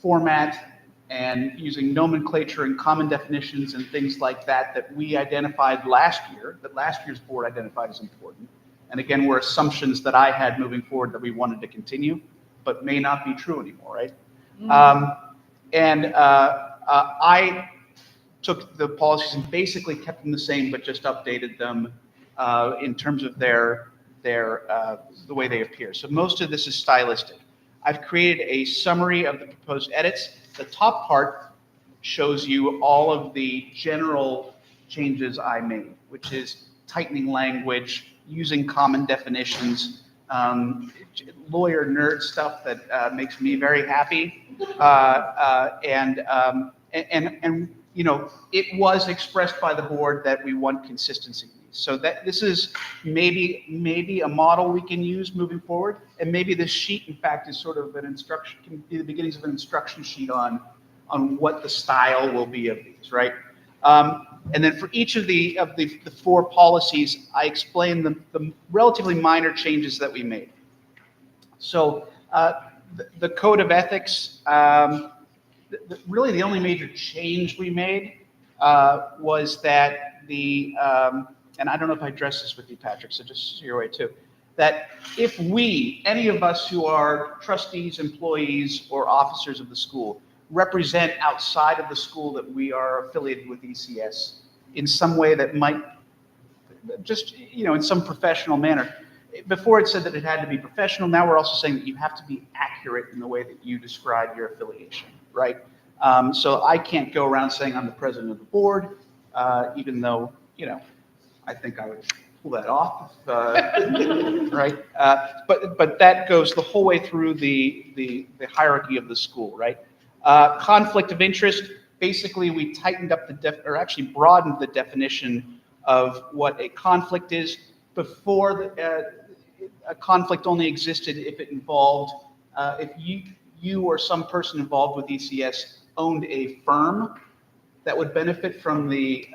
format and using nomenclature and common definitions and things like that that we identified last year, that last year's board identified as important. And again, were assumptions that I had moving forward that we wanted to continue, but may not be true anymore, right? I took the policies and basically kept them the same, but just updated them in terms of the way they appear. So most of this is stylistic. I've created a summary of the proposed edits. The top part shows you all of the general changes I made, which is tightening language, using common definitions, lawyer nerd stuff that makes me very happy. And you know, it was expressed by the board that we want consistency. So that this is maybe a model we can use moving forward, and maybe this sheet, in fact, is sort of an instruction, can be the beginnings of an instruction sheet on what the style will be of these, right? And then for each of the four policies, I explained the relatively minor changes that we made. So the code of ethics, really the only major change we made was that and I don't know if I addressed this with you, Patrick, so just your way too, that if any of us who are trustees, employees, or officers of the school represent outside of the school that we are affiliated with ECS in some way that might just, you know, in some professional manner. Before it said that it had to be professional, now we're also saying that you have to be accurate in the way that you describe your affiliation, right? So I can't go around saying I'm the president of the board, even though, you know, I think I would pull that off, right? But that goes the whole way through the hierarchy of the school, right? Conflict of interest, basically we tightened up or actually broadened the definition of what a conflict is. Before, a conflict only existed if it involved, if you or some person involved with ECS owned a firm that would benefit from the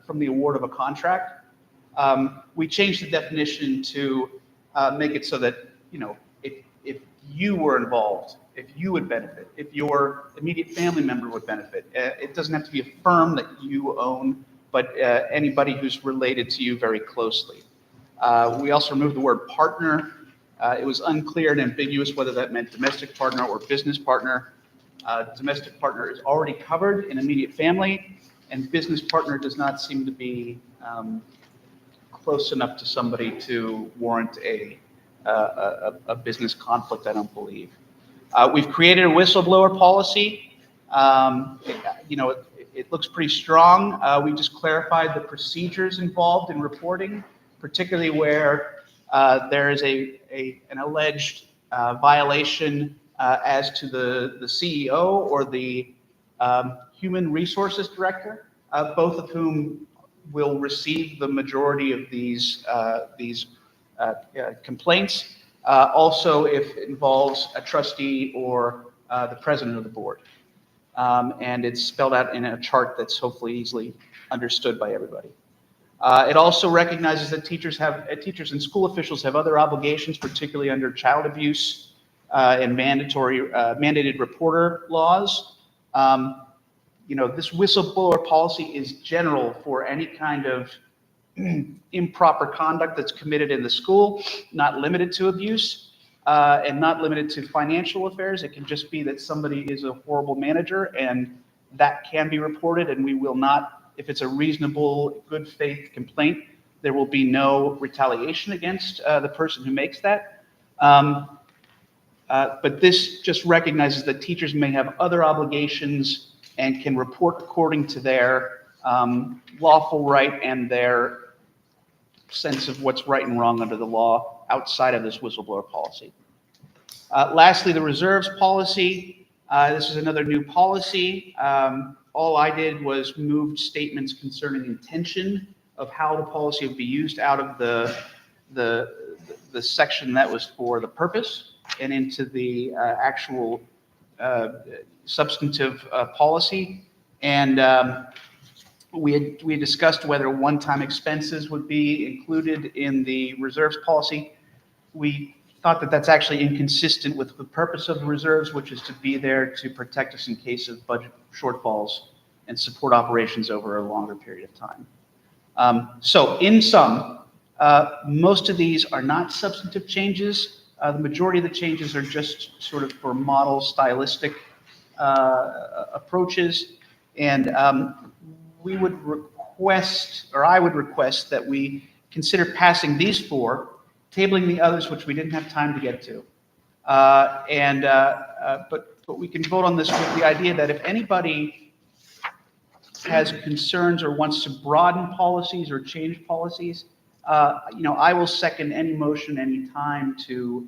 award of a contract. We changed the definition to make it so that, you know, if you were involved, if you would benefit, if your immediate family member would benefit, it doesn't have to be a firm that you own, but anybody who's related to you very closely. We also removed the word partner. It was unclear and ambiguous whether that meant domestic partner or business partner. Domestic partner is already covered in immediate family, and business partner does not seem to be close enough to somebody to warrant a business conflict, I don't believe. We've created a whistleblower policy. You know, it looks pretty strong. We just clarified the procedures involved in reporting, particularly where there is an alleged violation as to the CEO or the human resources director, both of whom will receive the majority of these complaints. Also, if it involves a trustee or the president of the board. And it's spelled out in a chart that's hopefully easily understood by everybody. It also recognizes that teachers and school officials have other obligations, particularly under child abuse and mandated reporter laws. You know, this whistleblower policy is general for any kind of improper conduct that's committed in the school, not limited to abuse. and not limited to financial affairs. It can just be that somebody is a horrible manager, and that can be reported, and we will not, if it's a reasonable, good faith complaint, there will be no retaliation against the person who makes that. But this just recognizes that teachers may have other obligations and can report according to their lawful right and their sense of what's right and wrong under the law outside of this whistleblower policy. Lastly, the reserves policy. This is another new policy. All I did was moved statements concerning intention of how the policy would be used out of the section that was for the purpose and into the actual substantive policy. And we had discussed whether one-time expenses would be included in the reserves policy. We thought that that's actually inconsistent with the purpose of the reserves, which is to be there to protect us in case of budget shortfalls and support operations over a longer period of time. So in sum, most of these are not substantive changes. The majority of the changes are just sort of for model stylistic approaches. And we would request, or I would request, that we consider passing these four, tabling the others, which we didn't have time to get to. But we can vote on this with the idea that if anybody has concerns or wants to broaden policies or change policies, I will second any motion, any time to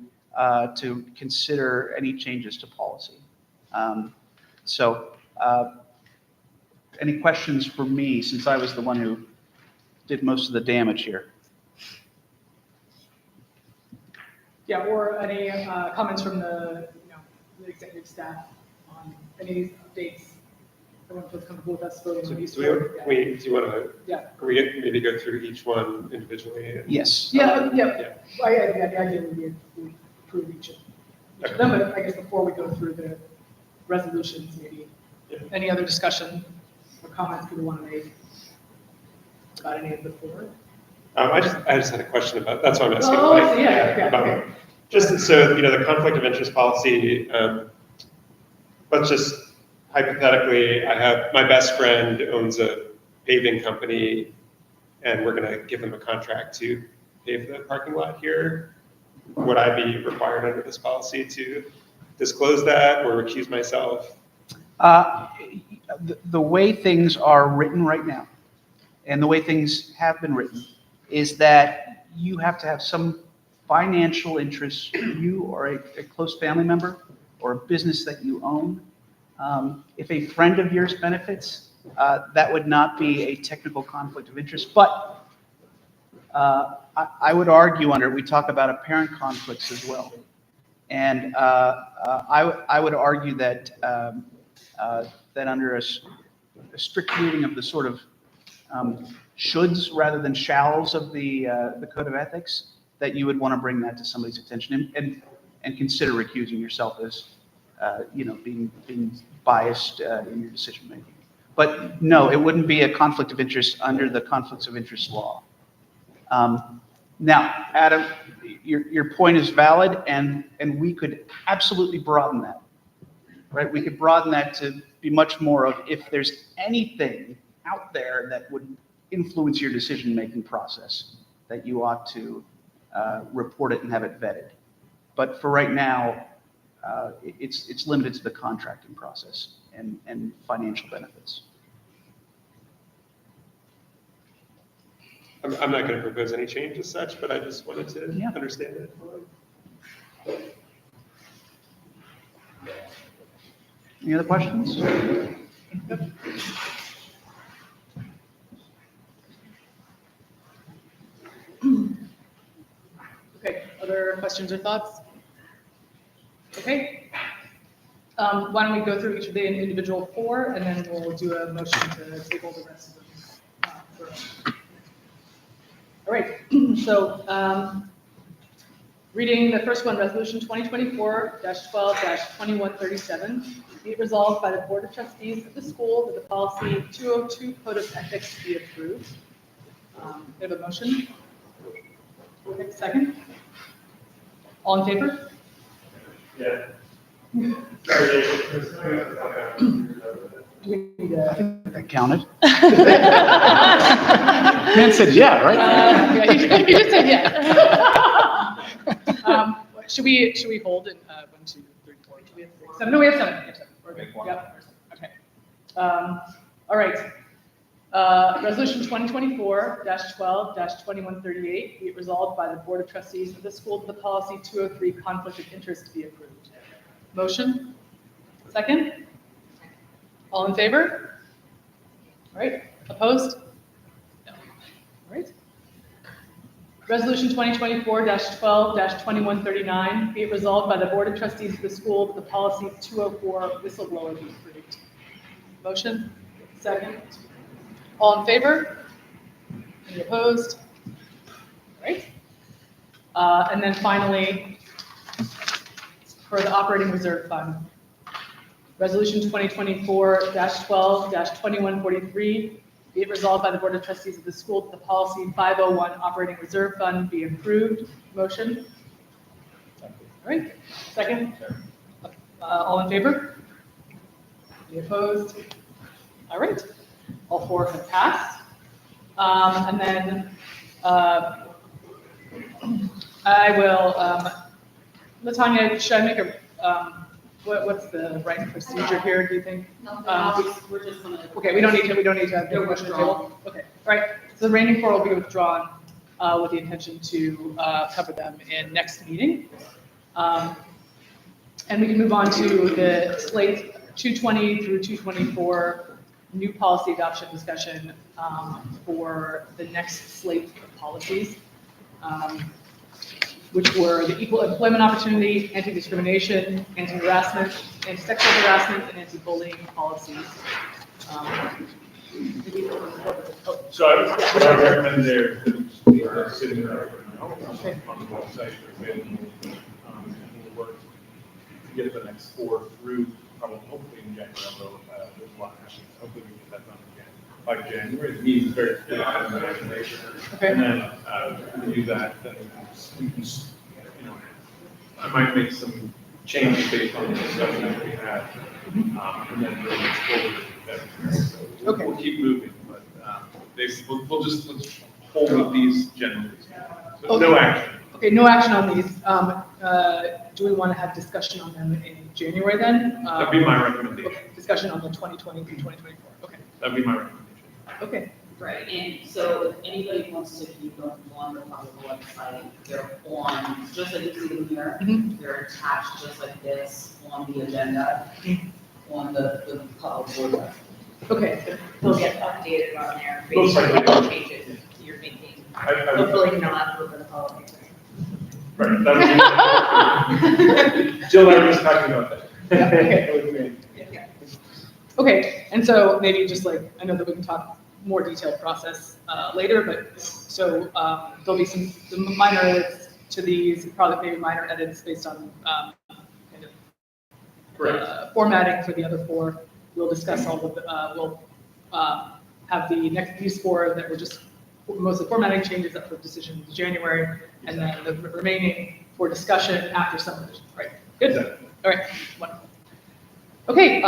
consider any changes to policy. Any questions for me, since I was the one who did most of the damage here? Yeah, or any comments from the executive staff on any of these updates? Everyone feels comfortable with us voting on these? Do you want to, Yeah. maybe go through each one individually? Yes. Yeah. The idea would be we approve each of them, but I guess before we go through the resolutions, maybe any other discussion or comments people want to make about any of the four? I just had a question about, that's why I'm asking. Okay. Just so, the conflict of interest policy, let's just hypothetically, I have, my best friend owns a paving company and we're gonna give him a contract to pave the parking lot here. Would I be required under this policy to disclose that or recuse myself? The way things are written right now, and the way things have been written, is that you have to have some financial interest, you or a close family member or a business that you own. If a friend of yours benefits, that would not be a technical conflict of interest, but I would argue under it, we talk about apparent conflicts as well. And I would argue that that under a strict reading of the sort of shoulds rather than shalls of the code of ethics, that you would want to bring that to somebody's attention and consider recusing yourself as being biased in your decision making. But no, it wouldn't be a conflict of interest under the conflicts of interest law. Now, Adam, your point is valid, and we could absolutely broaden that, right? We could broaden that to be much more of, if there's anything out there that would influence your decision-making process, that you ought to report it and have it vetted. But for right now, it's limited to the contracting process and financial benefits. I'm not going to propose any change as such, but I just wanted to understand it. Any other questions? Okay, other questions or thoughts? Okay. Why don't we go through each of the individual four, and then we'll do a motion to table the rest of them. All right, so reading the first one, Resolution 2024-12-2137, be it resolved by the Board of Trustees of the school that the policy 202 Code of Ethics be approved. We have a motion. Second. All in favor? Yeah. Sorry, Dave. Do we need a? That counted. Man said, yeah, right? Yeah, you just said yes. Should we hold in 1, 2, 3, 4? Do we have 6? 7? No, we have 7. We have 7. We're good. Make one. Yep. Okay. All right. Resolution 2024-12-2138, be it resolved by the Board of Trustees of the school that the policy 203 conflict of interest be approved. Motion? Second? All in favor? All right. Opposed? No. All right. Resolution 2024-12-2139, be it resolved by the Board of Trustees of the school that the policy 204 whistleblower be approved. Motion? Second? All in favor? Any opposed? All right. And then finally, for the operating reserve fund, Resolution 2024-12-2143, be it resolved by the Board of Trustees of the school that the policy 501 operating reserve fund be approved. Motion? All right. Second? All in favor? Any opposed? All right. All 4 have passed. And then I will, Latanya, should I make a, what's the right procedure here, do you think? We're just gonna. Okay, we don't need to have They're a motion to withdrawn. table. Okay, all right. So the remaining 4 will be withdrawn with the intention to cover them in next meeting. And we can move on to the slate 220 through 224 new policy adoption discussion for the next slate of policies, which were the equal employment opportunity, anti-discrimination, anti-harassment, anti-sexual harassment, and anti-bullying policies. So I would recommend there that we are sitting there on the website, for example, and we'll work to get the next 4 through, probably hopefully in January, although there's a lot happening. Hopefully we get that done again by January. The meeting is very clear on the information. Okay. And then we do that, then we can, I might make some changes based on the discussion that we had, and then bring it forward. So Okay. we'll keep moving, but we'll just hold with these generally. So no action. Okay, no action on these. Do we want to have discussion on them in January then? That'd be my recommendation. Okay, discussion on the 2020 through 2024. Okay. That'd be my recommendation. Okay. Right, and so if anybody wants to keep them on the public website, they're on, just like you see them here, Mhm. they're attached just like this on the agenda, on the public board website. Okay. They'll get updated on there Most based on likely. the changes you're making. I would, Hopefully not over the holidays. right, that would be, Jill and I were just talking about that. Yeah, okay. That would be- Okay, and so maybe just like, I know that we can talk more detailed process later, but so there'll be some minor edits to these, probably maybe minor edits based on kind of formatting for the other 4. We'll discuss all of the, we'll have the next, these 4 that were just mostly formatting changes up for decision in January, and then the remaining for discussion after subdivision, right? Good? All right, wonderful. Okay,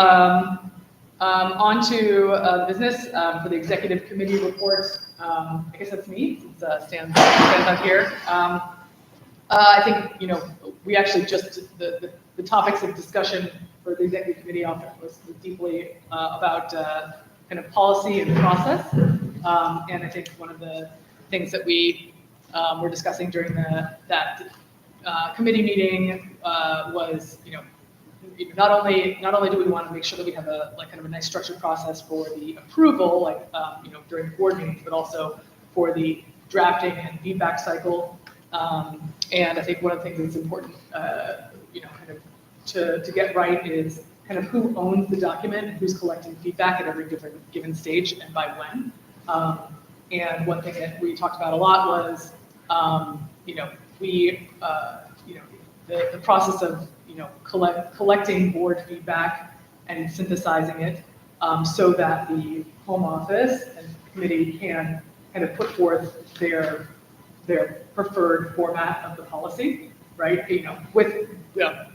on to the business for the executive committee report. I guess that's me, since Stan's not here. I think, we actually just, the topics of discussion for the executive committee often was deeply about kind of policy and process. And I think one of the things that we were discussing during that committee meeting was, not only do we want to make sure that we have a kind of a nice structured process for the approval, during the board meetings, but also for the drafting and feedback cycle. And I think one of the things that's important, kind of to get right is kind of who owns the document and who's collecting feedback at every given stage and by when. And one thing that we talked about a lot was, the process of collecting board feedback and synthesizing it so that the home office and committee can kind of put forth their preferred format of the policy. right? With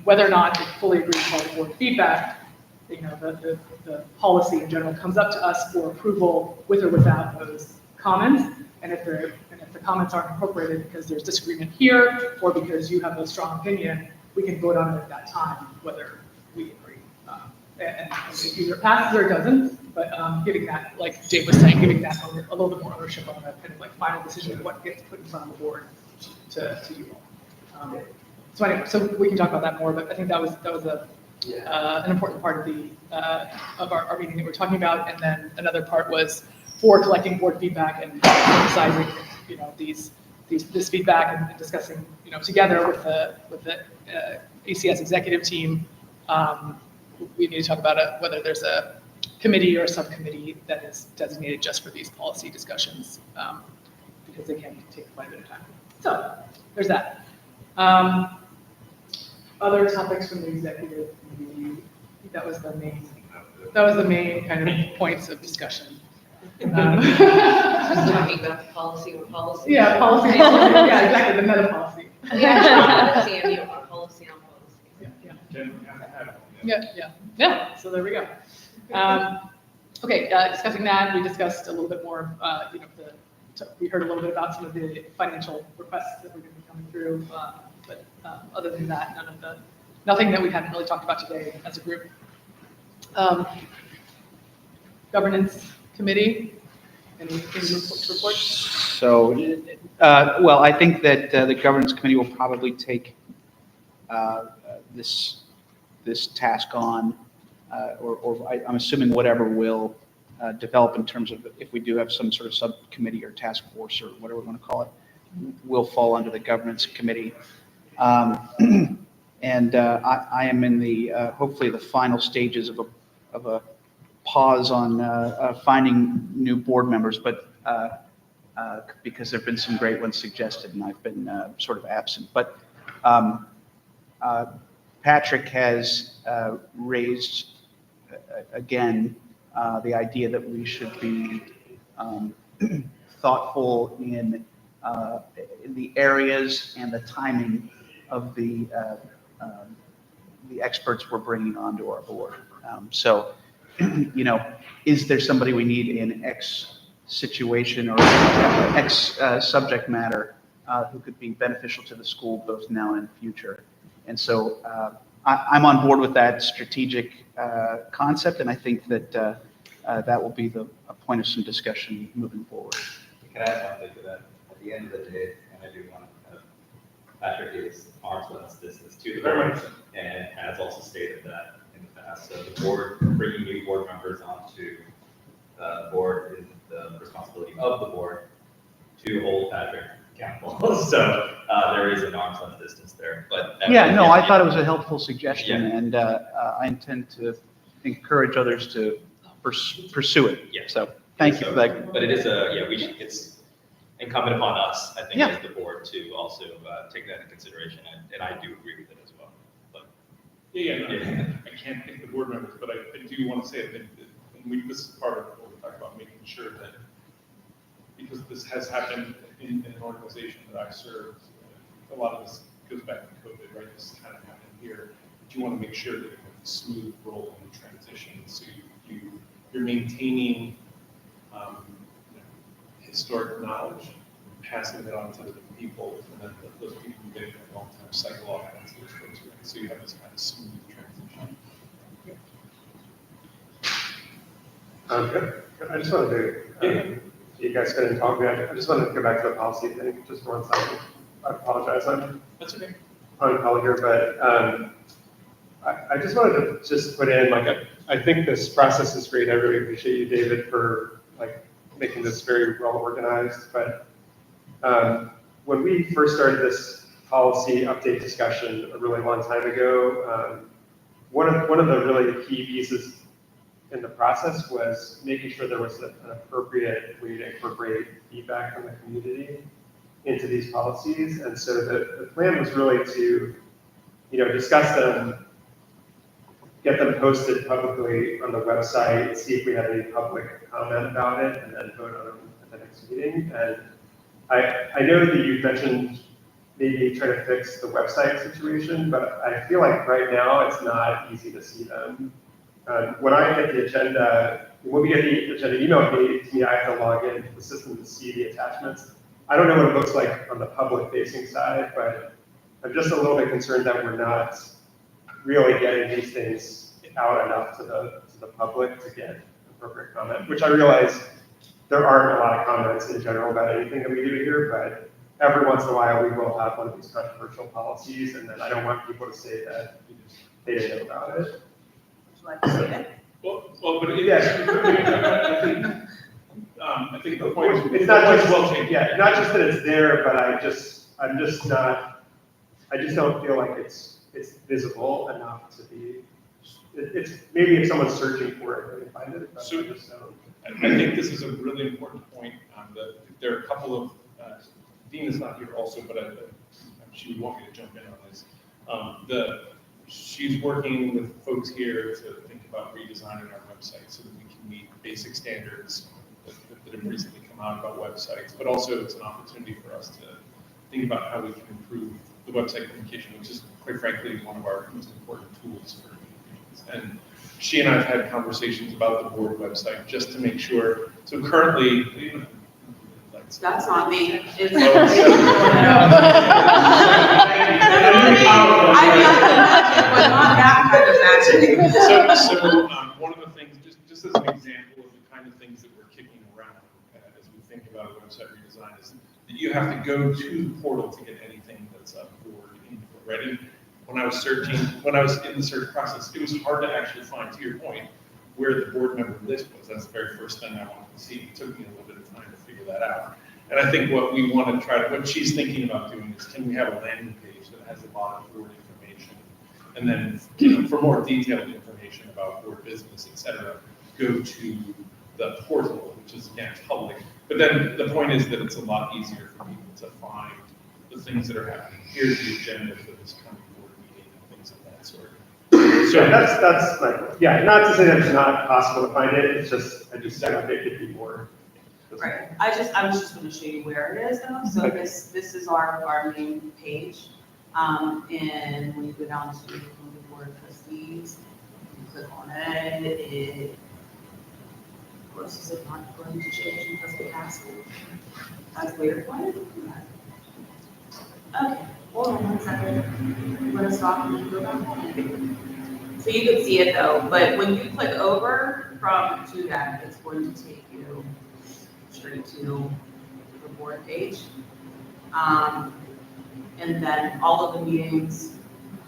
whether or not it fully agrees with all the board feedback, the policy in general comes up to us for approval with or without those comments. And if the comments aren't incorporated because there's disagreement here or because you have a strong opinion, we can vote on it at that time, whether we agree. And it either passes or it doesn't, but giving that, like Dave was saying, giving that a little bit more ownership on that kind of like final decision of what gets put in front of the board to you all. So anyway, so we can talk about that more, but I think that was an important part of our meeting that we're talking about. And then another part was for collecting board feedback and emphasizing, this feedback and discussing, together with the ECS executive team. We need to talk about whether there's a committee or a subcommittee that is designated just for these policy discussions, because they can take quite a bit of time. So there's that. Other topics from the executive committee, that was the main kind of points of discussion. Just talking about the policy or policy. Yeah, policy. Yeah, exactly, the meta policy. CMU on policy on policy. Yeah. So there we go. Okay, discussing that, we discussed a little bit more. We heard a little bit about some of the financial requests that were going to be coming through, but other than that, nothing that we hadn't really talked about today as a group. Governance committee, anything to report? So, well, I think that the governance committee will probably take this task on, or I'm assuming whatever will develop in terms of if we do have some sort of subcommittee or task force or whatever we want to call it, will fall under the governance committee. And I am in the hopefully the final stages of a pause on finding new board members, but because there have been some great ones suggested and I've been sort of absent. But Patrick has raised again the idea that we should be thoughtful in the areas and the timing of the experts we're bringing onto our board. So, is there somebody we need in X situation or X subject matter who could be beneficial to the school both now and in the future? And so I'm on board with that strategic concept, and I think that that will be a point of some discussion moving forward. Can I add something to that? At the end of the day, and I do want to Patrick is arm's length distance to the board, and has also stated that in the past. So the board, bringing new board members onto the board is the responsibility of the board to hold Patrick accountable. So there is an arm's length distance there. But yeah, no, I thought it was a helpful suggestion, and I intend to encourage others to pursue it. Yeah. So thank you for that. But it is it's incumbent upon us, I think, as the board to also take that into consideration, and I do agree with it as well. But I can't pick the board members, but I do want to say that this is part of what we talk about, making sure that, because this has happened in an organization that I served, a lot of this goes back to COVID, right? This kind of happened here. But you want to make sure that you have a smooth roll and transition, so you're maintaining historic knowledge, passing it on to the people, and then those people who get a long-term cycle off onto those folks, right? So you have this kind of smooth transition. Good. I just wanted to, you guys couldn't talk yet. I just wanted to go back to the policy thing just for 1 second. I apologize. That's okay. On call here, but I just wanted to put in, I think this process is great. I really appreciate you, David, for making this very well organized. But when we first started this policy update discussion a really long time ago, one of the really key pieces in the process was making sure there was an appropriate way to incorporate feedback from the community into these policies. And so the plan was really to, discuss them, get them posted publicly on the website, see if we had any public comment about it, and then vote on them at the next meeting. And I know that you mentioned maybe try to fix the website situation, but I feel like right now it's not easy to see them. When I get the agenda, when we get the agenda email to me, I have to log into the system to see the attachments. I don't know what it looks like on the public facing side, but I'm just a little bit concerned that we're not really getting these things out enough to the public to get appropriate comment, which I realize there aren't a lot of comments in general about anything that we do here, but every once in a while we will have one of these controversial policies, and then I don't want people to say that they didn't know about it. Would you like to see it? Well, but yeah, I think the point is, It's not just, well taken. yeah, not just that it's there, but I just don't feel like it's visible enough to be, it's, maybe if someone's searching for it, they can find it. But So- I just don't. I think this is a really important point. That there are a couple of, Dean is not here also, but she would want me to jump in on this. She's working with folks here to think about redesigning our website so that we can meet basic standards that have recently come out about websites, but also it's an opportunity for us to think about how we can improve the website communication, which is quite frankly one of our most important tools for communications. And she and I have had conversations about the board website just to make sure. So currently, That's on me. It's. But not that kind of magic. So one of the things, just as an example of the kind of things that we're kicking around as we think about a website redesign is that you have to go to the portal to get anything that's up for input ready. When I was in the search process, it was hard to actually find, to your point, where the board member list was. That's the very first thing I wanted to see. It took me a little bit of time to figure that out. And I think what we want to try to, what she's thinking about doing is, can we have a landing page that has a lot of board information? And then, for more detailed information about board business, et cetera, go to the portal, which is again public. But then the point is that it's a lot easier for people to find the things that are happening. Here's the agenda for this coming board meeting and things of that sort. So that's like, yeah, not to say that it's not possible to find it, it's just, I just think it could be more. Right, I was just gonna show you where it is though, so this is our main page. And when you go down to the board of trustees, you click on it, of course, is it not going to change because we asked it? That's weird, why? Okay, hold on one second, I'm gonna stop and go back. So you can see it though, but when you click over to that, it's going to take you straight to the board page. And then all of the meetings,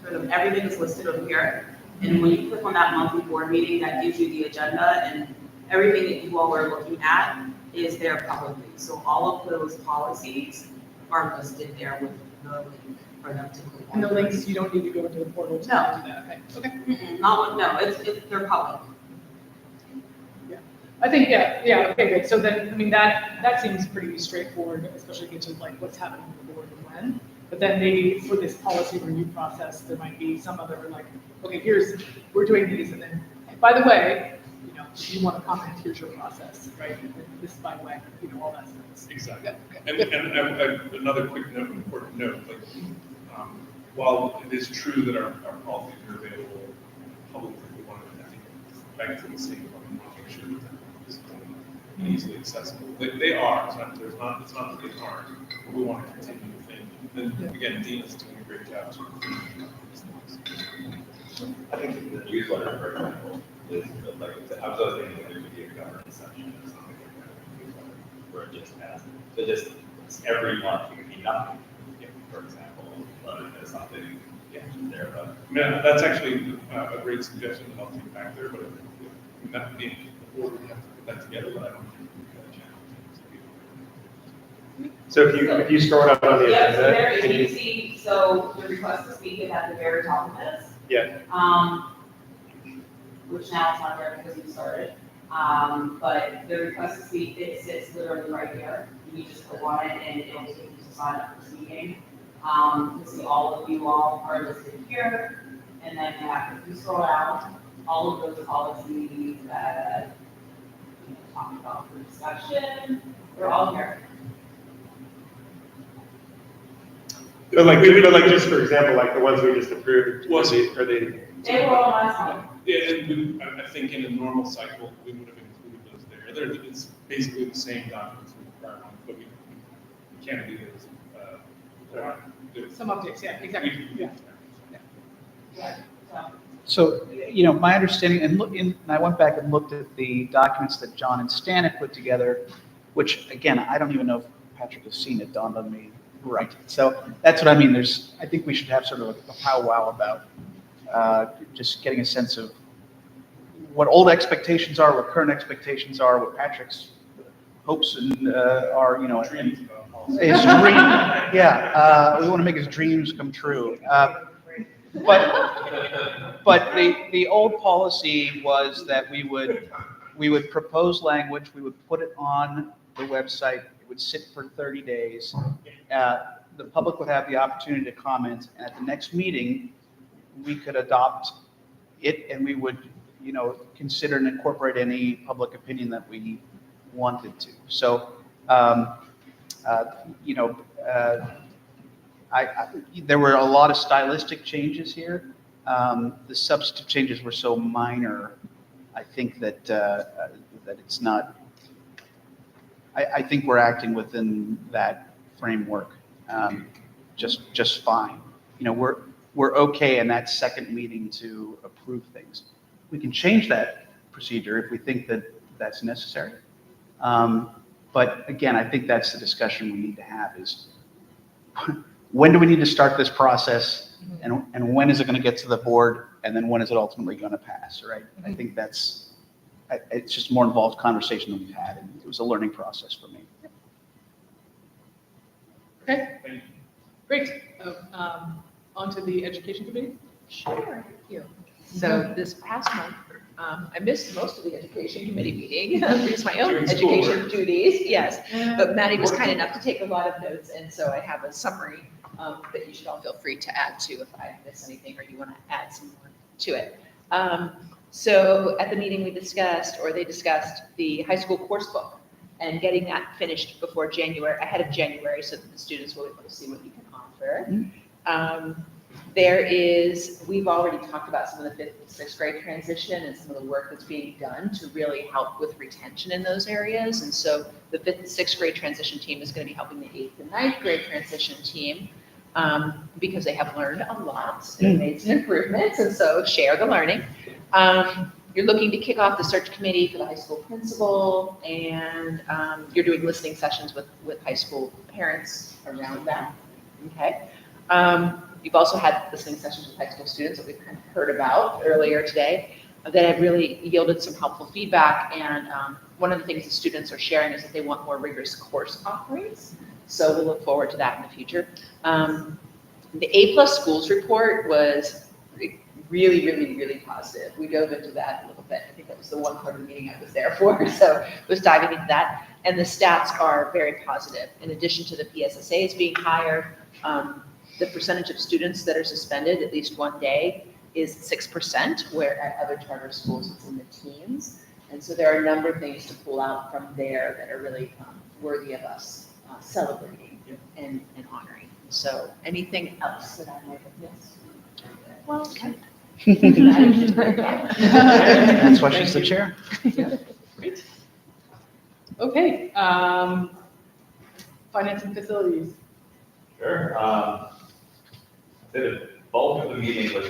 sort of everything is listed over here. And when you click on that monthly board meeting, that gives you the agenda, and everything that you all are looking at is there publicly. So all of those policies are listed there with the link for them to click on. And the links, you don't need to go into the portal to do No. that, okay? They're public. I think, yeah, okay, good. So then, I mean, that seems pretty straightforward, especially in terms of like what's happening with the board and when. But then maybe for this policy review process, there might be some other like, okay, we're doing these, and then, by the way, if you want to comment, here's your process, right? And this is by when, all that stuff. Exactly. Yeah, okay. And another quick note, important note, like, while it is true that our policies are available publicly, we want to, I think, back to the same point, we want to make sure that they're visible and easily accessible. They are, it's not that they aren't, but we want to continue to think. And again, Dean is doing a great job. Sort of thinking about these things. I think the newsletter, for example, is like, I was always thinking that there could be a governance section or something like that in the newsletter, where it just has, so just every month it could be nothing, for example, other than something there, but. Yeah, that's actually a great suggestion that I'll take back there, but that being, we have to put that together, but I don't think we've got a chance. So if you scroll down on the Yeah, so there, agenda, if you see, so the request to speak is at the very top of this. yeah, Which now it's not there because you started. But the request to speak, it sits literally right here. You just click on it and it'll take you to sign up for speaking. You can see all of you all are listed here. And then if you scroll down, all of those policies that talk about for discussion, they're all here. But like, just for example, like the ones we just approved, are they? They were all last month. Yeah, and I think in a normal cycle, we would have included those there. It's basically the same documents from the prior month, but we can't do this. Some updates, yeah, exactly, yeah. So, you know, my understanding, and I went back and looked at the documents that John and Stan had put together, which, again, I don't even know if Patrick has seen it, dawned on me. Right. So that's what I mean. I think we should have sort of a powwow about just getting a sense of what old expectations are, what current expectations are, what Patrick's hopes and are, you know, and his dream. Yeah, we want to make his dreams come true. But the old policy was that we would propose language, we would put it on the website, it would sit for 30 days. The public would have the opportunity to comment, and at the next meeting, we could adopt it, and we would, you know, consider and incorporate any public opinion that we wanted to. So, you know, there were a lot of stylistic changes here. The substantive changes were so minor, I think that it's not. I think we're acting within that framework just fine. You know, we're okay in that second meeting to approve things. We can change that procedure if we think that that's necessary. But again, I think that's the discussion we need to have is when do we need to start this process and when is it going to get to the board and then when is it ultimately going to pass, right? I think it's just more involved conversation than we've had, and it was a learning process for me. Okay, great. On to the education committee. Sure, thank you. So this past month, I missed most of the education committee meeting due to my own During education schoolwork. duties, yes. But Maddie was kind enough to take a lot of notes, and so I have a summary that you should all feel free to add to if I miss anything or you want to add some more to it. So at the meeting we discussed, or they discussed, the high school course book and getting that finished before January, ahead of January, so that the students will be able to see what you can offer. We've already talked about some of the 5th and 6th grade transition and some of the work that's being done to really help with retention in those areas. And so the 5th and 6th grade transition team is going to be helping the 8th and 9th grade transition team because they have learned a lot and made some improvements. And so share the learning. You're looking to kick off the search committee for the high school principal, and you're doing listening sessions with high school parents around that. Okay. You've also had listening sessions with high school students that we've kind of heard about earlier today that have really yielded some helpful feedback. And one of the things the students are sharing is that they want more rigorous course offerings. So we'll look forward to that in the future. The A+ schools report was really, really, really positive. We dove into that a little bit. I think that was the one part of the meeting I was there for. So was diving into that. And the stats are very positive. In addition to the PSSAs being higher, the percentage of students that are suspended at least one day is 6%, where at other charter schools it's in the teens. And so there are a number of things to pull out from there that are really worthy of us celebrating and honoring. So anything else that I might have missed? Well, okay. That's why she's the chair. Great. Okay, finance and facilities. Sure. The bulk of the meeting was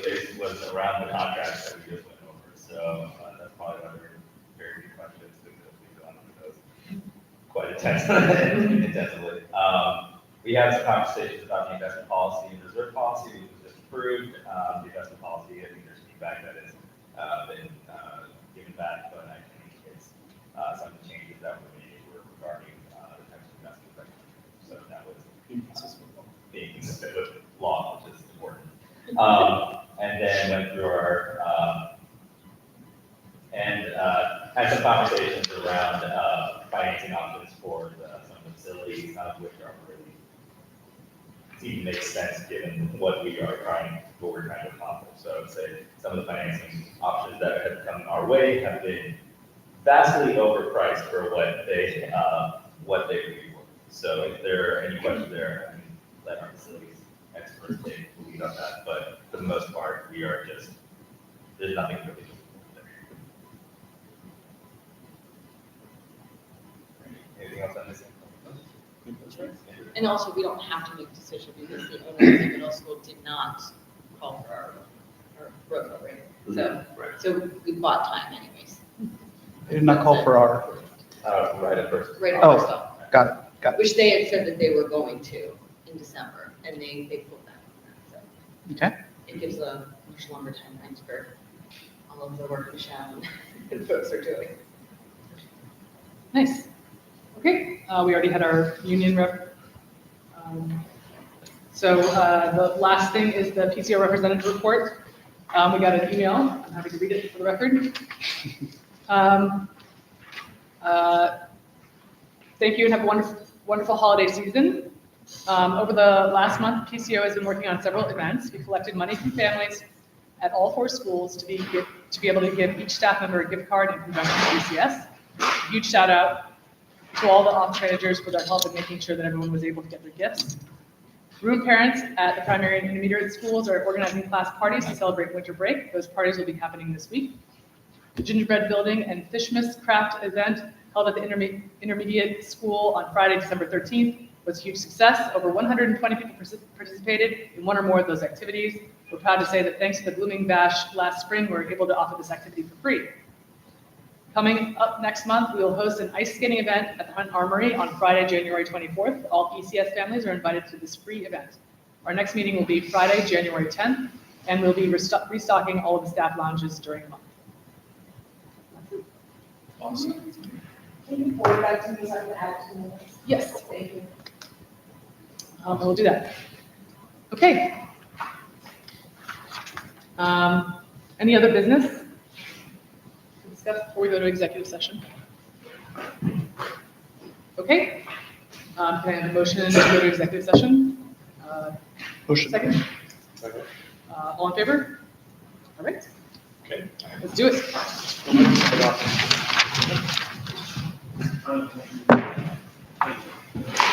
around the contracts that we just went over. So that's probably why there were very few questions because we've gone over those quite intensively. We had some conversations about the investment policy and reserve policy, which was just approved. The investment policy, I think there's feedback that has been given back, but I think it's some of the changes that were made were regarding the types of investments that we do. So that was being consistent with law, which is important. And then went through our had some conversations around financing options for some of the facilities, none of which are really seem to make sense given what we're trying to accomplish. So I would say some of the financing options that have come our way have been vastly overpriced for what they really were. So if there are any questions there, I can let our facilities experts take the lead on that, but for the most part, we are just, there's nothing really. Anything else I'm missing? And also, we don't have to make a decision because the owner of the middle school did not call for our road program. So, Right. so we bought time anyways. They did not call for our, Right at first. Right Oh. first off, got it, got it. which they had said that they were going to in December, and they pulled that. So Okay. it gives a much longer timelines for all of the work Michelle and folks are doing. Nice. Okay, we already had our union rep. So the last thing is the PCO representative report. We got an email. I'm happy to read it for the record. Thank you and have a wonderful, wonderful holiday season. Over the last month, PCO has been working on several events. We collected money from families at all 4 schools to be able to give each staff member a gift card in conjunction with ECS. Huge shout out to all the office managers for their help in making sure that everyone was able to get their gifts. Room parents at the primary and intermediate schools are organizing class parties to celebrate winter break. Those parties will be happening this week. The gingerbread building and Fishmas craft event held at the intermediate school on Friday, December 13th was a huge success. Over 120 people participated in one or more of those activities. We're proud to say that thanks to the Blooming Bash last spring, we were able to offer this activity for free. Coming up next month, we will host an ice skating event at the Hunt Armory on Friday, January 24th. All ECS families are invited to this free event. Our next meeting will be Friday, January 10th, and we'll be restocking all of the staff lounges during the month. Awesome. Can you forward that to me so I can add it to the list? Yes, Thank you. we'll do that. Okay. Any other business to discuss before we go to executive session? Okay. Can I have a motion to go to executive session? Motion. Second? Second. All in favor? All right, Okay. let's do it. Thank you.